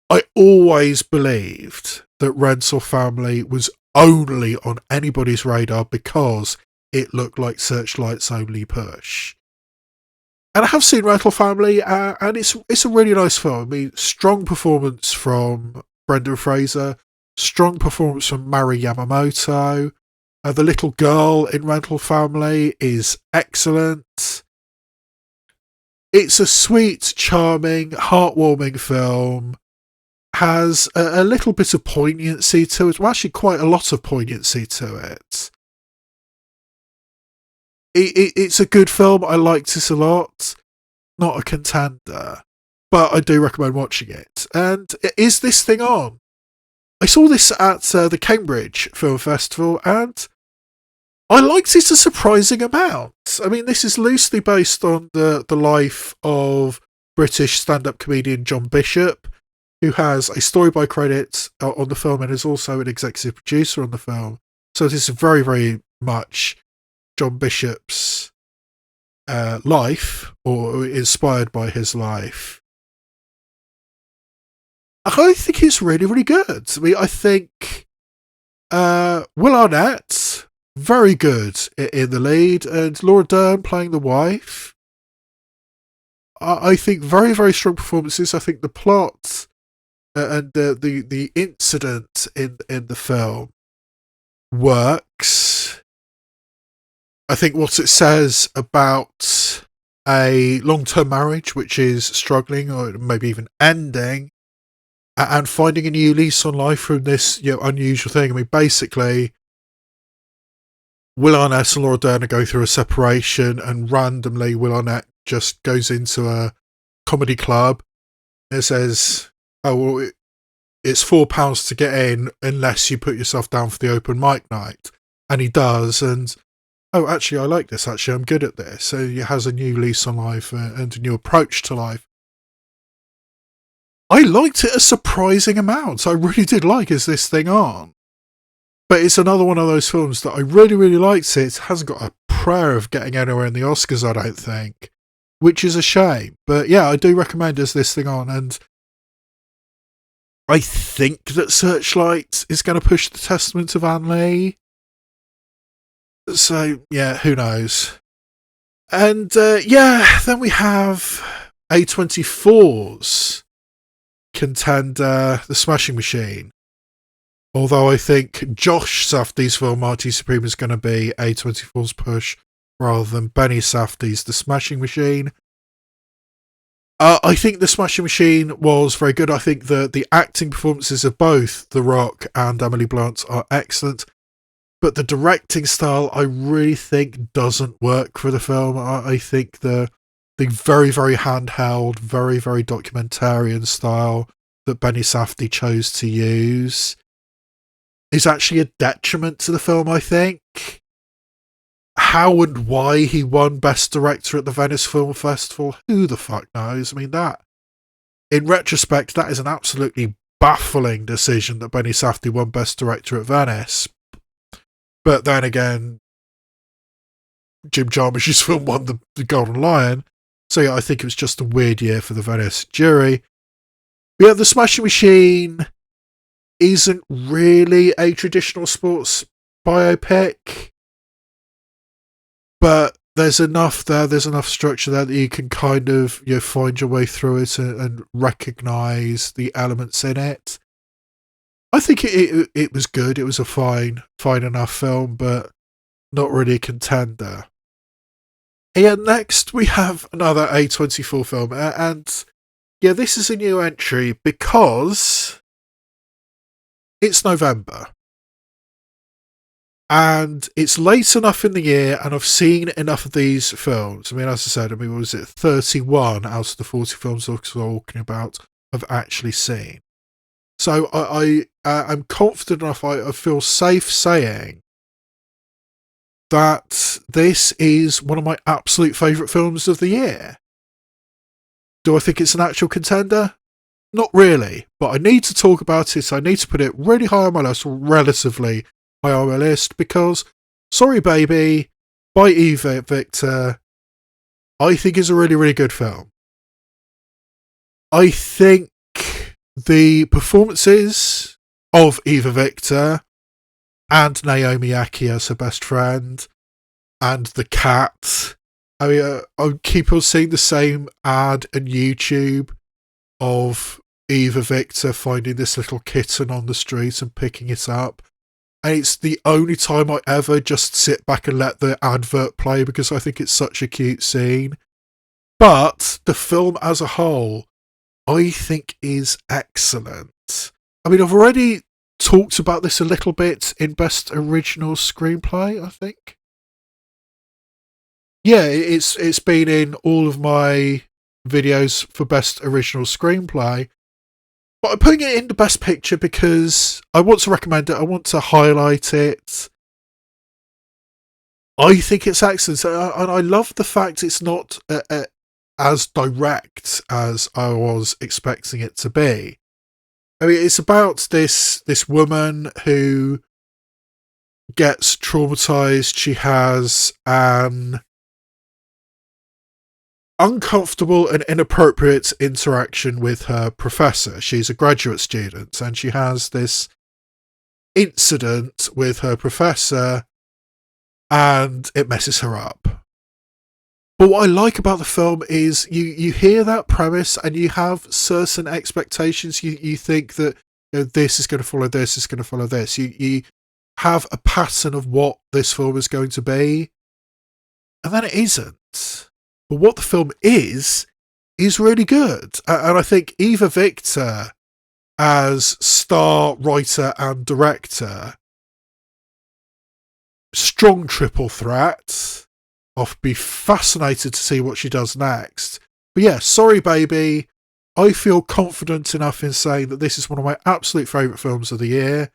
I always believed that Rental Family was only on anybody's radar because it looked like Searchlight's only push. And I have seen Rental Family, and it's a really nice film. I mean, strong performance from Brendan Fraser, strong performance from Mari Yamamoto. The little girl in Rental Family is excellent. It's a sweet, charming, heartwarming film. Has a little bit of poignancy to it. Well, actually, quite a lot of poignancy to it. It's a good film. I liked it a lot. Not a contender, but I do recommend watching it. And Is This Thing On? I saw this at the Cambridge Film Festival, and I liked it a surprising amount. I mean, this is loosely based on the life of British stand-up comedian John Bishop, who has a story by credit on the film and is also an executive producer on the film. So this is very, very much John Bishop's life, or inspired by his life. I think it's really, really good. I mean, I think Will Arnett, very good in the lead, and Laura Dern playing the wife. I think very, very strong performances. I think the plot and the incident in the film works. I think what it says about a long-term marriage which is struggling or maybe even ending, and finding a new lease on life from this unusual thing. I mean, basically, Will Arnett and Laura Dern are going through a separation, and randomly Will Arnett just goes into a comedy club. It says, "Oh, well, it's £4 to get in unless you put yourself down for the open mic night," and he does. And oh, actually, I like this. Actually, I'm good at this. So he has a new lease on life and a new approach to life. I liked it a surprising amount. I really did like Is This Thing On? But it's another one of those films that I really, really liked. It hasn't got a prayer of getting anywhere in the Oscars, I don't think, which is a shame. But yeah, I do recommend Is This Thing On? And I think that Searchlight is going to push the testament of Anne Lee. So yeah, who knows? And then we have A24's contender, The Smashing Machine. Although I think Josh Safdie's film Marty Supreme is going to be A24's push rather than Benny Safdie's The Smashing Machine. I think The Smashing Machine was very good. I think the acting performances of both The Rock and Emily Blunt are excellent. But the directing style, I really think, doesn't work for the film. I think the very, very handheld, very, very documentarian style that Benny Safdie chose to use is actually a detriment to the film, I think. How and why he won Best Director at the Venice Film Festival, who the fuck knows? I mean, that, in retrospect, that is an absolutely baffling decision that Benny Safdie won Best Director at Venice. But then again, Jim Jarmusch's film won the Golden Lion. So yeah, I think it was just a weird year for the Venice jury. But yeah, The Smashing Machine isn't really a traditional sports biopic. But there's enough there, there's enough structure there that you can kind of find your way through it and recognise the elements in it. I think it was good. It was a fine enough film, but not really a contender. Yeah, next we have another A24 film, and yeah, this is a new entry because it's November. And it's late enough in the year, and I've seen enough of these films. I mean, as I said, what was it, 31 out of the 40 films I was talking about I've actually seen. So I'm confident enough, I feel safe saying that this is one of my absolute favourite films of the year. Do I think it's an actual contender? Not really, but I need to talk about it. I need to put it really high on my list, relatively high on my list, because Sorry Baby by Eva Victor, I think is a really, really good film. I think the performances of Eva Victor and Naomi Aki as her best friend and the cat. I mean, I keep on seeing the same ad on YouTube of Eva Victor finding this little kitten on the street and picking it up. And it's the only time I ever just sit back and let the advert play because I think it's such a cute scene. But the film as a whole, I think is excellent. I mean, I've already talked about this a little bit in Best Original Screenplay, I think. Yeah, it's been in all of my videos for Best Original Screenplay. But I'm putting it in the Best Picture because I want to recommend it. I want to highlight it. I think it's excellent. And I love the fact it's not as direct as I was expecting it to be. I mean, it's about this woman who gets traumatized. She has an uncomfortable and inappropriate interaction with her professor. She's a graduate student, and she has this incident with her professor, and it messes her up. But what I like about the film is you hear that premise and you have certain expectations. You think that this is going to follow this, is going to follow this. You have a pattern of what this film is going to be, and then it isn't. But what the film is really good. And I think Eva Victor as star writer and director. Strong triple threat. I'll be fascinated to see what she does next. But yeah, sorry baby, I feel confident enough in saying that this is one of my absolute favourite films of the year.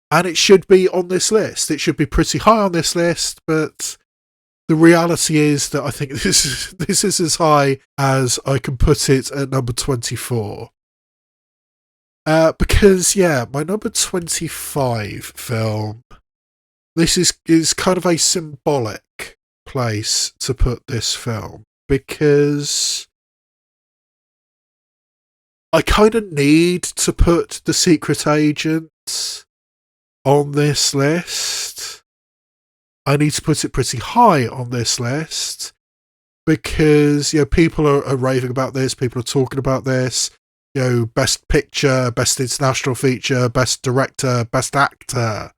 And it should be on this list. It should be pretty high on this list, but the reality is that I think this is as high as I can put it at number 24. Because, yeah, my number 25 film, this is kind of a symbolic place to put this film, because I kind of need to put The Secret Agent on this list. I need to put it pretty high on this list because, you know, people are raving about this, people are talking about this, you know, best picture, best international feature, best director, best actor.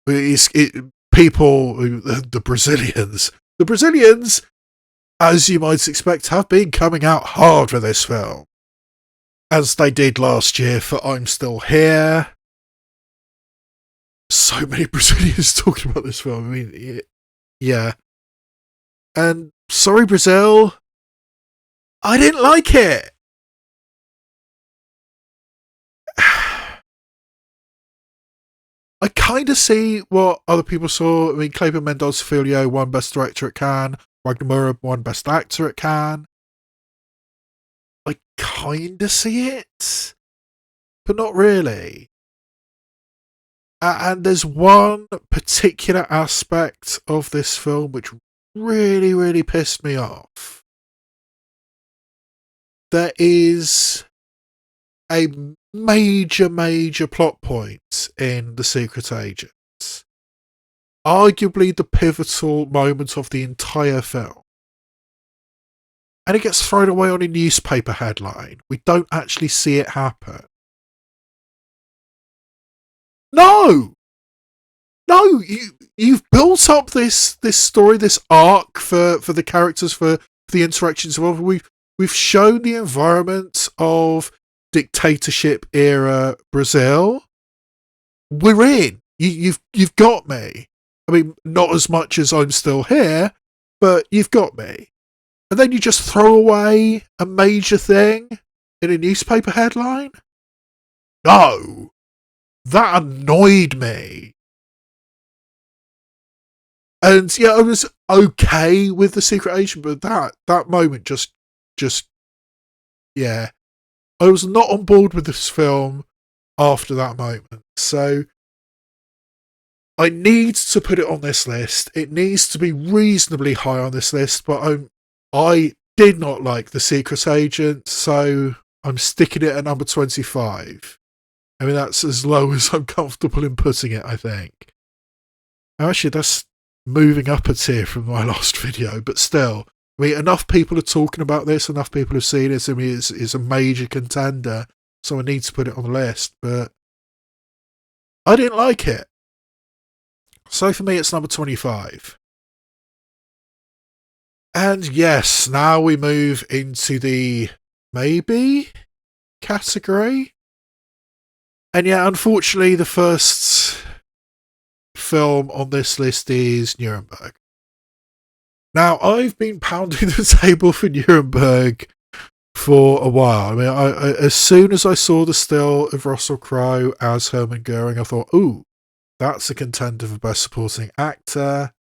People, the Brazilians, as you might expect, have been coming out hard for this film, as they did last year for I'm Still Here. So many Brazilians talking about this film. I mean, yeah. And sorry, Brazil, I didn't like it. I kind of see what other people saw. I mean, Kleber Mendonça Filho won Best Director at Cannes. Wagner Moura won Best Actor at Cannes. I kind of see it, but not really. And there's one particular aspect of this film which really, really pissed me off. There is a major plot point in The Secret Agent. Arguably the pivotal moment of the entire film. And it gets thrown away on a newspaper headline. We don't actually see it happen. No, you've built up this story, this arc for the characters, for the interactions involved. We've shown the environment of dictatorship era Brazil. We're in. You've got me. I mean, not as much as I'm Still Here, but you've got me. And then you just throw away a major thing in a newspaper headline? No. That annoyed me. And yeah, I was okay with The Secret Agent, but that moment just yeah. I was not on board with this film after that moment. So I need to put it on this list. It needs to be reasonably high on this list, but I did not like The Secret Agent, so I'm sticking it at number 25. I mean, that's as low as I'm comfortable in putting it, I think. Actually, that's moving up a tier from my last video, but still. I mean, enough people are talking about this, enough people have seen it. I mean, it's a major contender, so I need to put it on the list, but I didn't like it. So for me, it's number 25. And yes, now we move into the maybe category. And yeah, unfortunately, the first film on this list is Nuremberg. Now, I've been pounding the table for Nuremberg for a while. I mean, I as soon as I saw the still of Russell Crowe as Hermann Goering, I thought, ooh, that's a contender for Best Supporting Actor.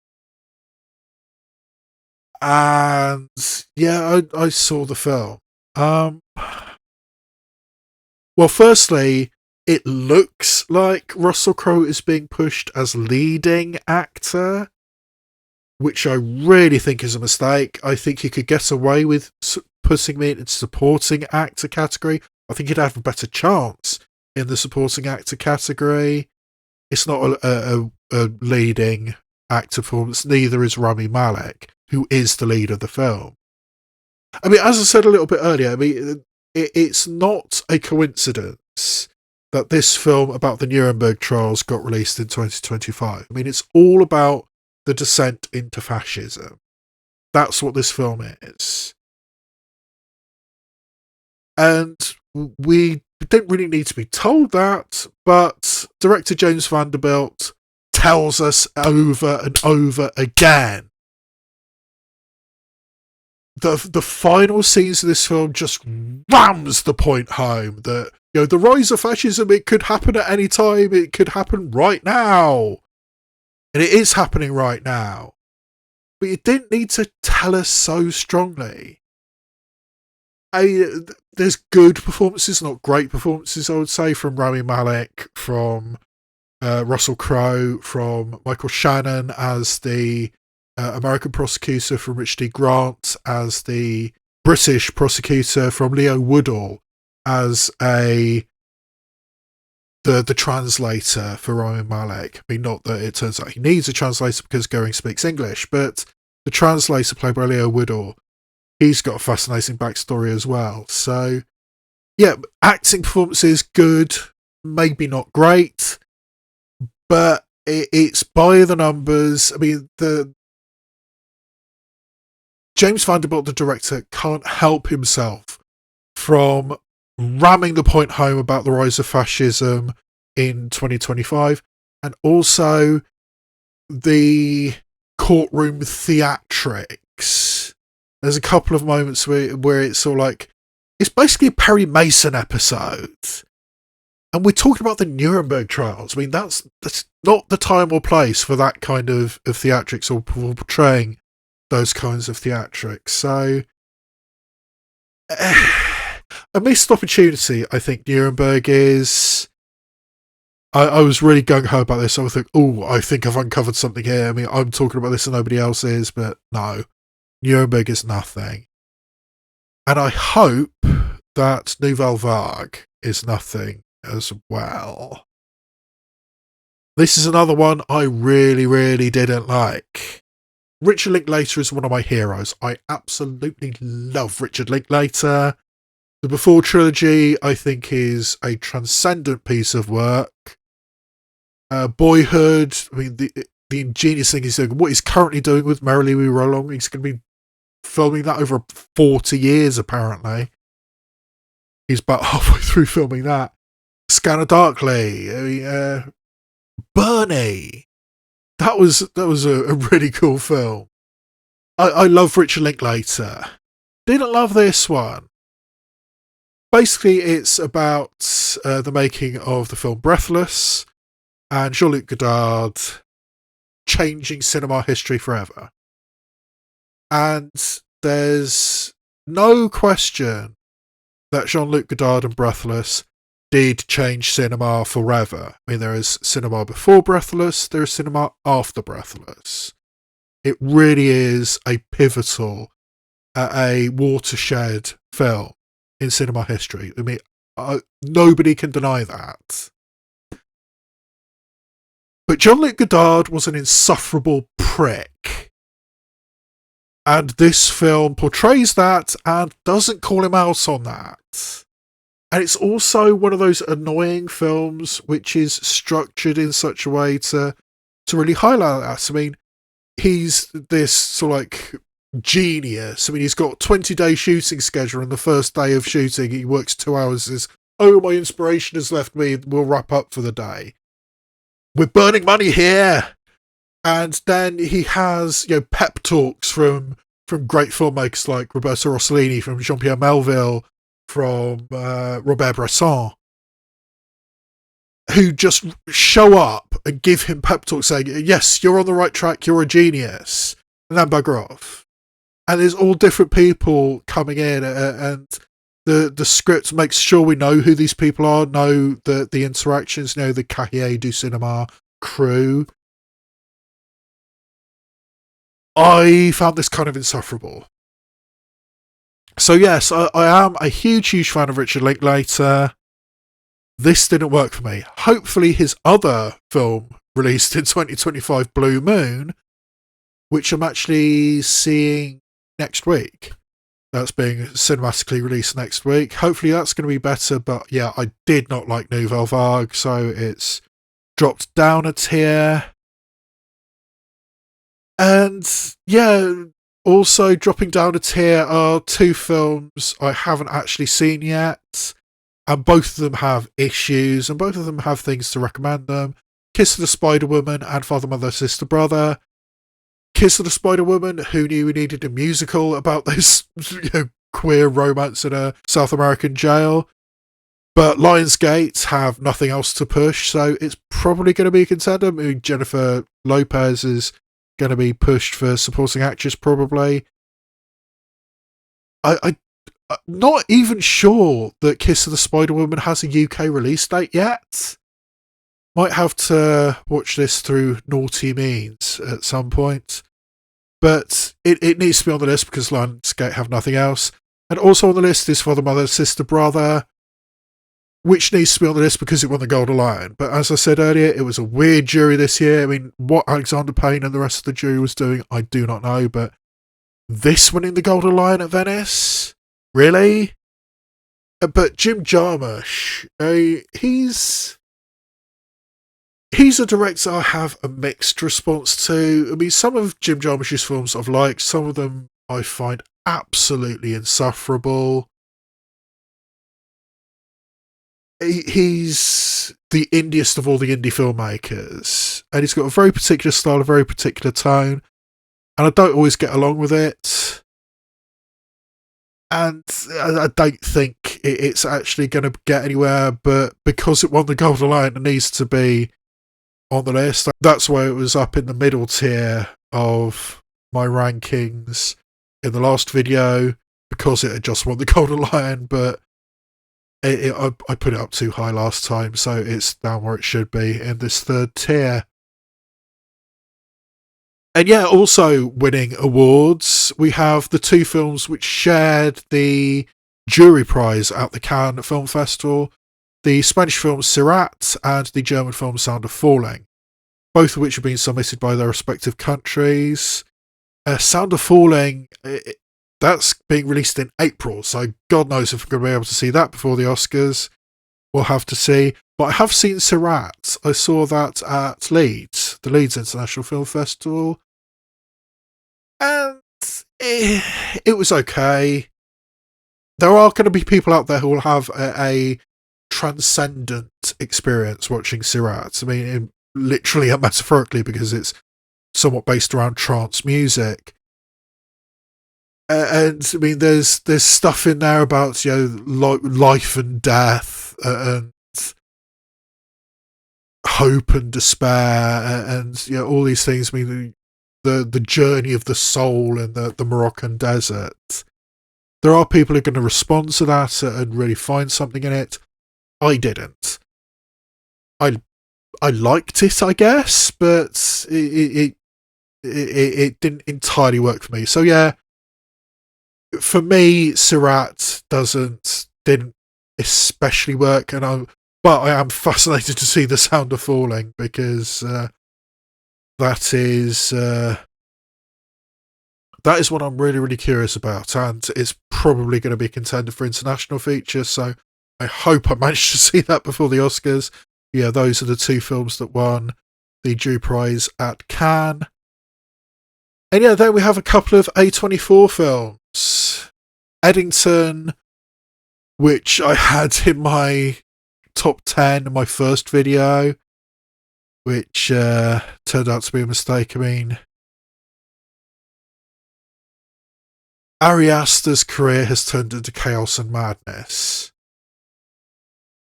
And yeah, I saw the film. Well, firstly, it looks like Russell Crowe is being pushed as leading actor, which I really think is a mistake. I think he could get away with putting me in supporting actor category. I think he'd have a better chance in the supporting actor category. It's not a leading actor performance. Neither is Rami Malek, who is the lead of the film. I mean, as I said a little bit earlier, I mean, it's not a coincidence that this film about the Nuremberg trials got released in 2025. I mean, it's all about the descent into fascism. That's what this film is. And we didn't really need to be told that, but director James Vanderbilt tells us over and over again. The final scenes of this film just rams the point home that, the rise of fascism, it could happen at any time, it could happen right now. And it is happening right now. But you didn't need to tell us so strongly. There's good performances, not great performances, I would say, from Rami Malek, from Russell Crowe, from Michael Shannon as the American prosecutor, from Richard D. Grant as the British prosecutor, from Leo Woodall as the translator for Rami Malek. I mean, not that it turns out he needs a translator because Goering speaks English, but the translator played by Leo Woodall, he's got a fascinating backstory as well. So, yeah, acting performances good, maybe not great, but it's by the numbers. I mean, the James Vanderbilt, the director, can't help himself from ramming the point home about the rise of fascism in 2025, and also the courtroom theatrics. There's a couple of moments where it's sort of like, it's basically a Perry Mason episode. And we're talking about the Nuremberg trials. I mean, that's not the time or place for that kind of theatrics, or portraying those kinds of theatrics. So, a missed opportunity, I think Nuremberg is. I was really gung-ho about this. I would think, I think I've uncovered something here. I mean, I'm talking about this and nobody else is, but no. Nuremberg is nothing. And I hope that Nouvelle Vague is nothing as well. This is another one I really, really didn't like. Richard Linklater is one of my heroes. I absolutely love Richard Linklater. The Before trilogy, I think, is a transcendent piece of work. Boyhood, I mean, the ingenious thing he's doing, what he's currently doing with Merrily We Roll Along, he's going to be filming that over 40 years, apparently. He's about halfway through filming that. Scanner Darkly, Bernie. That was a really cool film. I love Richard Linklater. Didn't love this one. Basically, it's about the making of the film Breathless and Jean-Luc Godard changing cinema history forever. And there's no question that Jean-Luc Godard and Breathless did change cinema forever. I mean, there is cinema before Breathless, there is cinema after Breathless. It really is a pivotal, a watershed film in cinema history. I mean, nobody can deny that. But Jean-Luc Godard was an insufferable prick. And this film portrays that and doesn't call him out on that. And it's also one of those annoying films which is structured in such a way to really highlight that. I mean, he's this sort of like genius. I mean, he's got a 20-day shooting schedule, and the first day of shooting he works 2 hours, says, my inspiration has left me, we'll wrap up for the day. We're burning money here. And then he has, pep talks from great filmmakers like Roberto Rossellini, from Jean-Pierre Melville, from Robert Bresson, who just show up and give him pep talks saying, yes, you're on the right track, you're a genius, and then bugger off. And there's all different people coming in, and the script makes sure we know who these people are, know the interactions, know the Cahiers du Cinema crew. I found this kind of insufferable. So yes, I am a huge fan of Richard Linklater. This didn't work for me. Hopefully his other film, released in 2025, Blue Moon, which I'm actually seeing next week. That's being cinematically released next week. Hopefully that's going to be better, but yeah, I did not like Nouvelle Vague, so it's dropped down a tier. And yeah, also dropping down a tier are two films I haven't actually seen yet. And both of them have issues, and both of them have things to recommend them. Kiss of the Spider Woman and Father, Mother, Sister, Brother. Kiss of the Spider Woman, who knew we needed a musical about this queer romance in a South American jail? But Lionsgate have nothing else to push, so it's probably going to be a contender. I mean, Jennifer Lopez is going to be pushed for supporting actress, probably. I'm not even sure that Kiss of the Spider Woman has a UK release date yet. Might have to watch this through naughty means at some point. But it needs to be on the list because Lionsgate have nothing else. And also on the list is Father, Mother, Sister, Brother, which needs to be on the list because it won the Golden Lion. But as I said earlier, it was a weird jury this year. I mean, what Alexander Payne and the rest of the jury was doing, I do not know. But this winning the Golden Lion at Venice? Really? But Jim Jarmusch, he's a director I have a mixed response to. I mean, some of Jim Jarmusch's films I've liked, some of them I find absolutely insufferable. He's the indiest of all the indie filmmakers, and he's got a very particular style, a very particular tone, and I don't always get along with it. And I don't think it's actually going to get anywhere, but because it won the Golden Lion, it needs to be on the list. That's why it was up in the middle tier of my rankings in the last video, because it had just won the Golden Lion, but I put it up too high last time, so it's down where it should be in this third tier. And yeah, also winning awards, we have the two films which shared the jury prize at the Cannes Film Festival, the Spanish film Sirat and the German film Sound of Falling, both of which have been submitted by their respective countries. Sound of Falling, that's being released in April, so God knows if we're going to be able to see that before the Oscars. We'll have to see. But I have seen Sirat. I saw that at Leeds, the Leeds International Film Festival. And it was okay. There are going to be people out there who will have a transcendent experience watching Sirat. I mean, literally and metaphorically, because it's somewhat based around trance music. And I mean, there's stuff in there about life and death and hope and despair and all these things. I mean, the journey of the soul in the Moroccan desert. There are people who are going to respond to that and really find something in it. I didn't. I liked it, I guess, but it didn't entirely work for me. So yeah. For me, Sirat didn't especially work, but I am fascinated to see The Sound of Falling, because that is what I'm really, really curious about, and it's probably going to be a contender for international feature, so I hope I manage to see that before the Oscars. Yeah, those are the two films that won the jury prize at Cannes. And yeah, then we have a couple of A24 films. Eddington, which I had in my top 10 in my first video, which turned out to be a mistake. I mean, Ari Aster's career has turned into chaos and madness.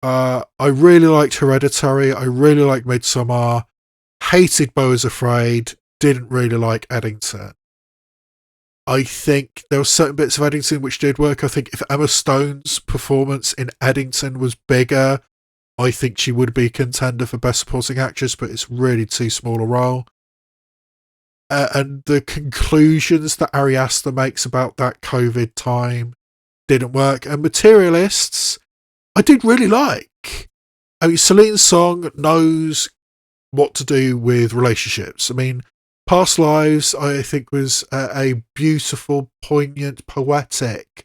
I really liked Hereditary, I really liked Midsommar, hated Beau is Afraid, didn't really like Eddington. I think there were certain bits of Eddington which did work. I think if Emma Stone's performance in Eddington was bigger, I think she would be a contender for Best Supporting Actress, but it's really too small a role. And the conclusions that Ari Aster makes about that COVID time didn't work. And Materialists, I did really like. I mean, Celine Song knows what to do with relationships. I mean, Past Lives, I think, was a beautiful, poignant, poetic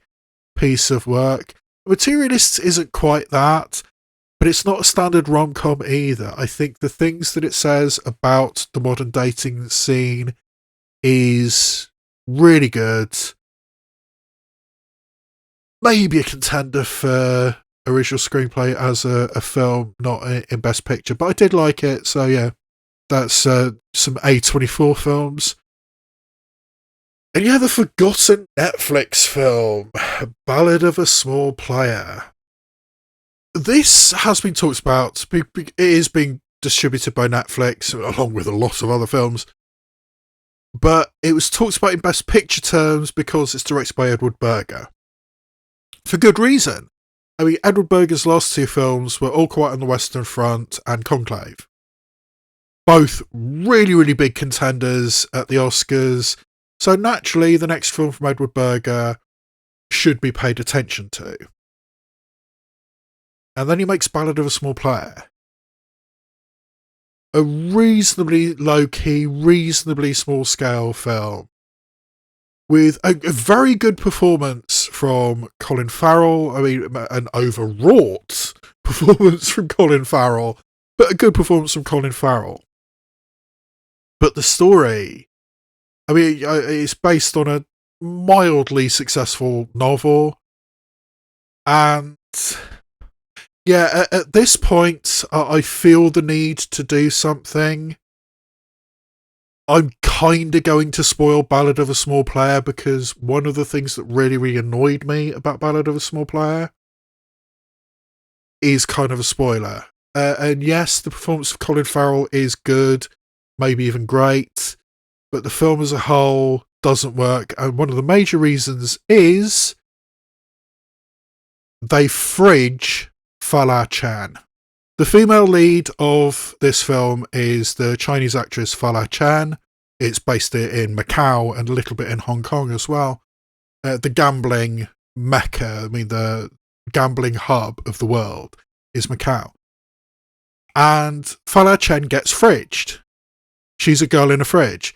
piece of work. Materialists isn't quite that, but it's not a standard rom-com either. I think the things that it says about the modern dating scene is really good. Maybe a contender for original screenplay as a film, not in Best Picture, but I did like it. So yeah, that's some A24 films. And yeah, the forgotten Netflix film, Ballad of a Small Player. This has been talked about. It is being distributed by Netflix, along with a lot of other films. But it was talked about in Best Picture terms because it's directed by Edward Berger. For good reason. I mean, Edward Berger's last two films were All Quiet on the Western Front and Conclave. Both really, really big contenders at the Oscars. So naturally, the next film from Edward Berger should be paid attention to. And then he makes Ballad of a Small Player. A reasonably low-key, reasonably small-scale film. With a very good performance from Colin Farrell. I mean, an overwrought performance from Colin Farrell. But a good performance from Colin Farrell. But the story... I mean, it's based on a mildly successful novel. And... yeah, at this point, I feel the need to do something. I'm kind of going to spoil Ballad of a Small Player because one of the things that really, really annoyed me about Ballad of a Small Player is kind of a spoiler. And yes, the performance of Colin Farrell is good, maybe even great, but the film as a whole doesn't work. And one of the major reasons is they fridge Fala Chan. The female lead of this film is the Chinese actress Fala Chan. It's based in Macau and a little bit in Hong Kong as well. The gambling mecca, I mean the gambling hub of the world is Macau. And Fala Chan gets fridged. She's a girl in a fridge,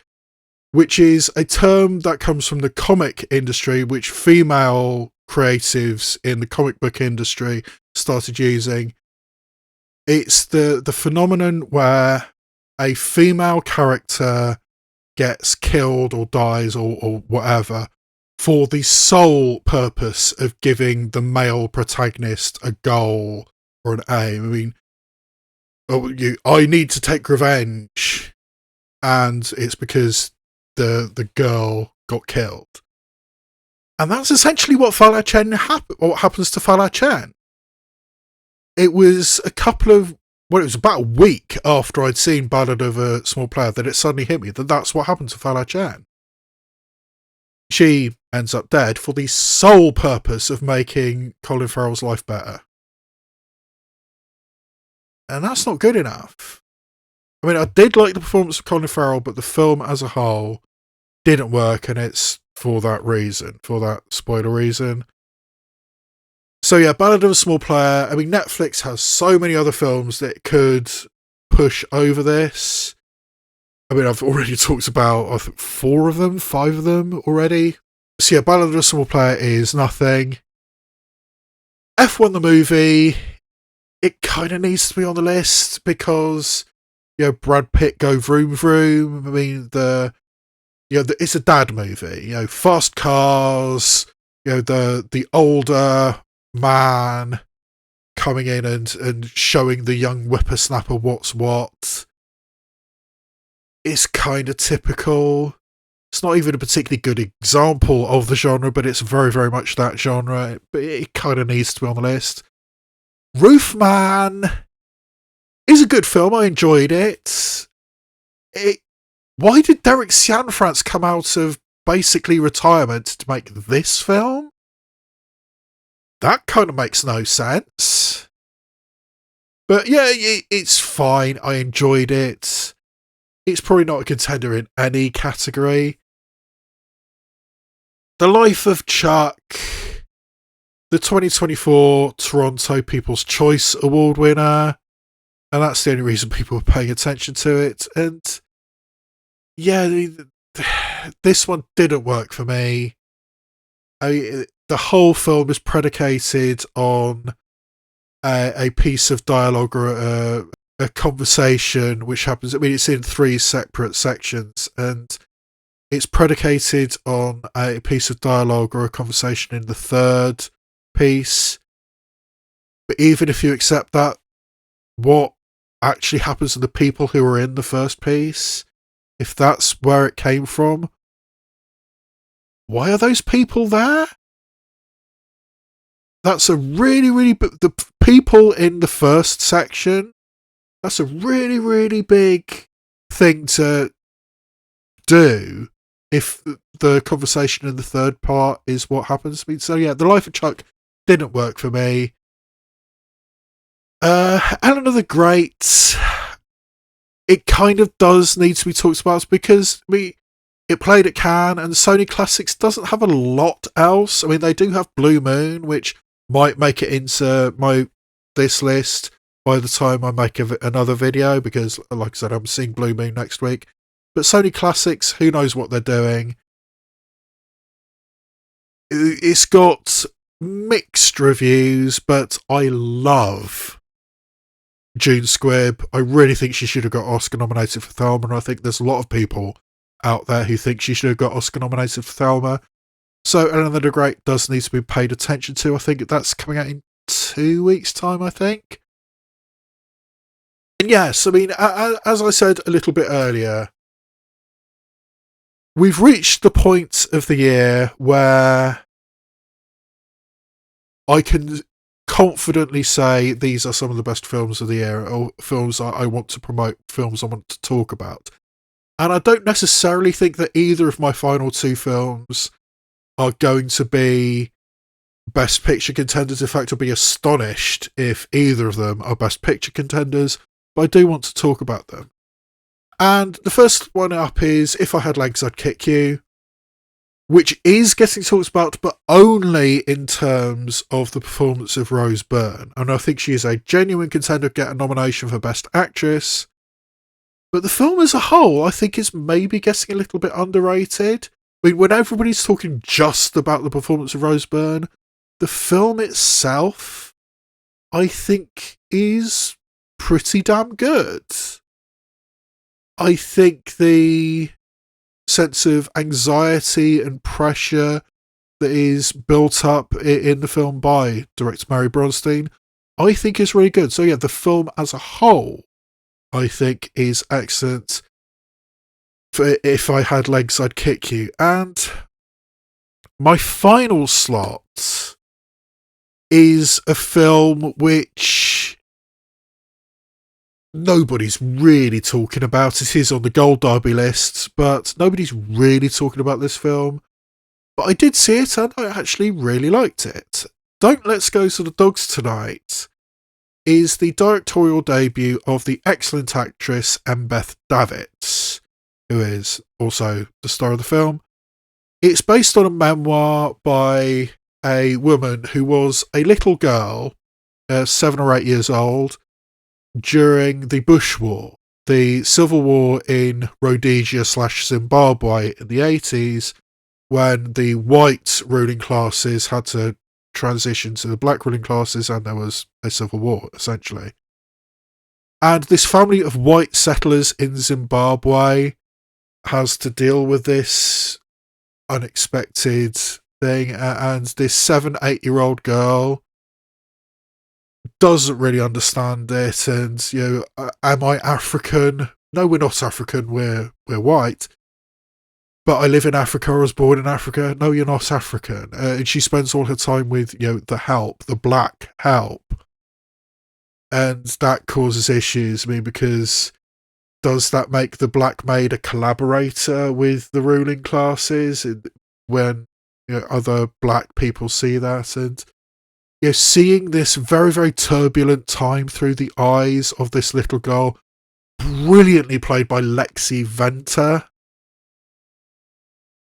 which is a term that comes from the comic industry, which female creatives in the comic book industry started using. It's the phenomenon where a female character gets killed or dies or whatever for the sole purpose of giving the male protagonist a goal or an aim. I mean, I need to take revenge, and it's because the girl got killed. And that's essentially what Fala Chen what happens to Fala Chen. It was it was about a week after I'd seen Ballad of a Small Player that it suddenly hit me that that's what happened to Fala Chen. She ends up dead for the sole purpose of making Colin Farrell's life better. And that's not good enough. I mean, I did like the performance of Colin Farrell, but the film as a whole didn't work, and it's for that reason, for that spoiler reason. So yeah, Ballad of a Small Player. I mean, Netflix has so many other films that could push over this. I mean, I've already talked about, I think, 5 of them already. So yeah, Ballad of a Small Player is nothing. F1 the movie, it kind of needs to be on the list because, you know, Brad Pitt go vroom vroom. I mean, it's a dad movie. You know, fast cars. You know, the older man coming in and showing the young whippersnapper what's what. It's kind of typical. It's not even a particularly good example of the genre, but it's very, very much that genre. But it kind of needs to be on the list. Roofman is a good film. I enjoyed it. Why did Derek Cianfrance come out of basically retirement to make this film? That kind of makes no sense. But yeah, it's fine. I enjoyed it. It's probably not a contender in any category. The Life of Chuck, the 2024 Toronto People's Choice Award winner, and that's the only reason people are paying attention to it. And yeah, this one didn't work for me. The whole film is predicated on a piece of dialogue or a conversation which happens. I mean, it's in 3 separate sections, and it's predicated on a piece of dialogue or a conversation in the third piece. But even if you accept that, what actually happens to the people who were in the first piece? If that's where it came from, why are those people there? That's a really, really the people in the first section. That's a really, really big thing to do if the conversation in the third part is what happens to me. So yeah, The Life of Chuck didn't work for me. Eleanor the Great, it kind of does need to be talked about because it played at Cannes, and Sony Classics doesn't have a lot else. I mean, they do have Blue Moon, which might make it into this list by the time I make another video, because, like I said, I'm seeing Blue Moon next week. But Sony Classics, who knows what they're doing? It's got mixed reviews, but I love June Squibb. I really think she should have got Oscar nominated for Thelma, and I think there's a lot of people out there who think she should have got Oscar nominated for Thelma. So Eleanor the Great does need to be paid attention to. I think that's coming out in 2 weeks' time, I think. And yes, I mean, as I said a little bit earlier, we've reached the point of the year where I can confidently say these are some of the best films of the year, or films I want to promote, films I want to talk about. And I don't necessarily think that either of my final two films are going to be Best Picture contenders. In fact, I'll be astonished if either of them are Best Picture contenders, but I do want to talk about them. And the first one up is If I Had Legs, I'd Kick You, which is getting talked about, but only in terms of the performance of Rose Byrne. And I think she is a genuine contender to get a nomination for Best Actress. But the film as a whole, I think, is maybe getting a little bit underrated. I mean, when everybody's talking just about the performance of Rose Byrne, the film itself, I think, is pretty damn good. I think the sense of anxiety and pressure that is built up in the film by director Mary Bronstein, I think is really good. So yeah, the film as a whole, I think, is excellent. For If I Had Legs, I'd Kick You. And my final slot is a film which nobody's really talking about. It is on the Gold Derby list, but nobody's really talking about this film. But I did see it and I actually really liked it. Don't Let's Go to the Dogs Tonight is the directorial debut of the excellent actress Embeth Davidtz, who is also the star of the film. It's based on a memoir by a woman who was a little girl, 7 or 8 years old, during the Bush War, the civil war in Rhodesia/Zimbabwe in the 80s, when the white ruling classes had to transition to the black ruling classes and there was a civil war, essentially. And this family of white settlers in Zimbabwe has to deal with this unexpected thing, and this 7-8-year-old girl doesn't really understand it. And, you know, am I African? No, we're not African, we're white. But I live in Africa, I was born in Africa. No, you're not African. And she spends all her time with, you know, the help, the black help. And that causes issues. I mean, because does that make the black maid a collaborator with the ruling classes when, you know, other black people see that? And, you know, seeing this very, very turbulent time through the eyes of this little girl, brilliantly played by Lexi Venter.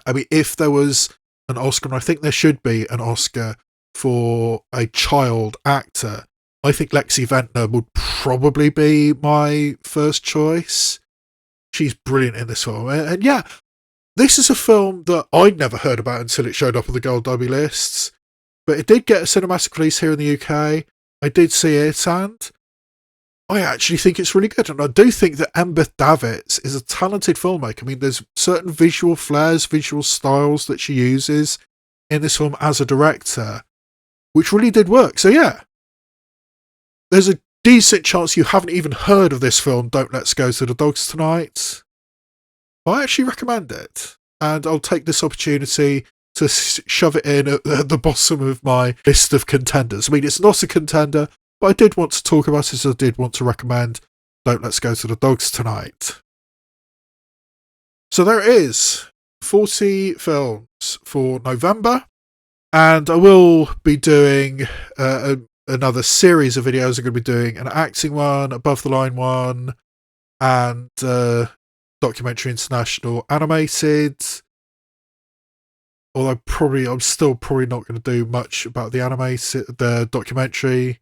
I mean, if there was an Oscar, and I think there should be an Oscar for a child actor, I think Lexi Venter would probably be my first choice. She's brilliant in this film. And yeah, this is a film that I'd never heard about until it showed up on the Gold Derby lists. But it did get a cinematic release here in the UK. I did see it, and I actually think it's really good. And I do think that Embeth Davidtz is a talented filmmaker. I mean, there's certain visual flares, visual styles that she uses in this film as a director, which really did work. So yeah, there's a decent chance you haven't even heard of this film, Don't Let's Go to the Dogs Tonight. I actually recommend it, and I'll take this opportunity to shove it in at the bottom of my list of contenders. I mean, it's not a contender, but I did want to talk about it, so I did want to recommend Don't Let's Go to the Dogs Tonight. So there it is, 40 films for November, and I will be doing another series of videos. I'm going to be doing an acting one, above the line one, and documentary international animated. Although I'm still probably not going to do much about the documentary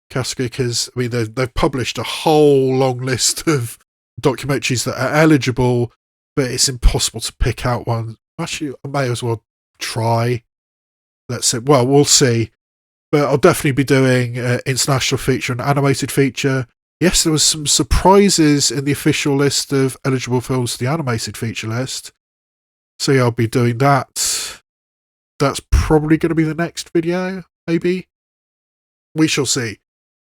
category, because I mean they've published a whole long list of documentaries that are eligible, but it's impossible to pick out one. Actually, I may as well try. Let's see. Well, we'll see. But I'll definitely be doing international feature and animated feature. Yes, there was some surprises in the official list of eligible films to the animated feature list. So yeah, I'll be doing that. That's probably going to be the next video, maybe. We shall see.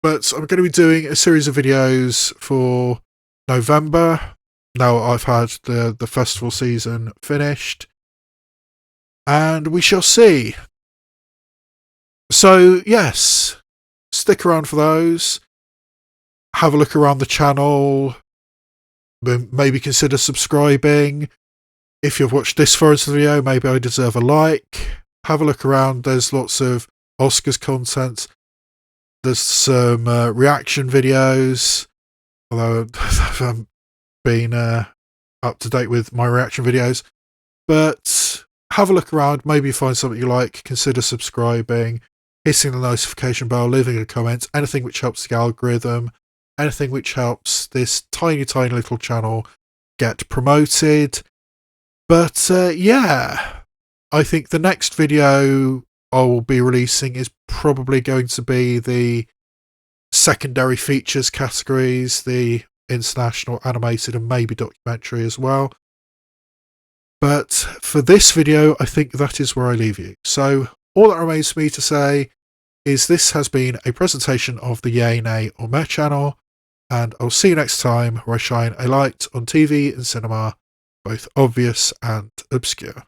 But I'm going to be doing a series of videos for November. Now I've had the festival season finished. And we shall see. So, yes, stick around for those. Have a look around the channel. Maybe consider subscribing. If you've watched this far into the video, maybe I deserve a like. Have a look around. There's lots of Oscars content. There's some reaction videos. Although I haven't been up to date with my reaction videos. But have a look around. Maybe find something you like. Consider subscribing. Hitting the notification bell. Leaving a comment. Anything which helps the algorithm. Anything which helps this tiny, tiny little channel get promoted. But yeah, I think the next video I will be releasing is probably going to be the secondary features categories, the international, animated, and maybe documentary as well. But for this video, I think that is where I leave you. So all that remains for me to say is this has been a presentation of the Yay, Nay or Meh channel, and I'll see you next time where I shine a light on TV and cinema, both obvious and obscure.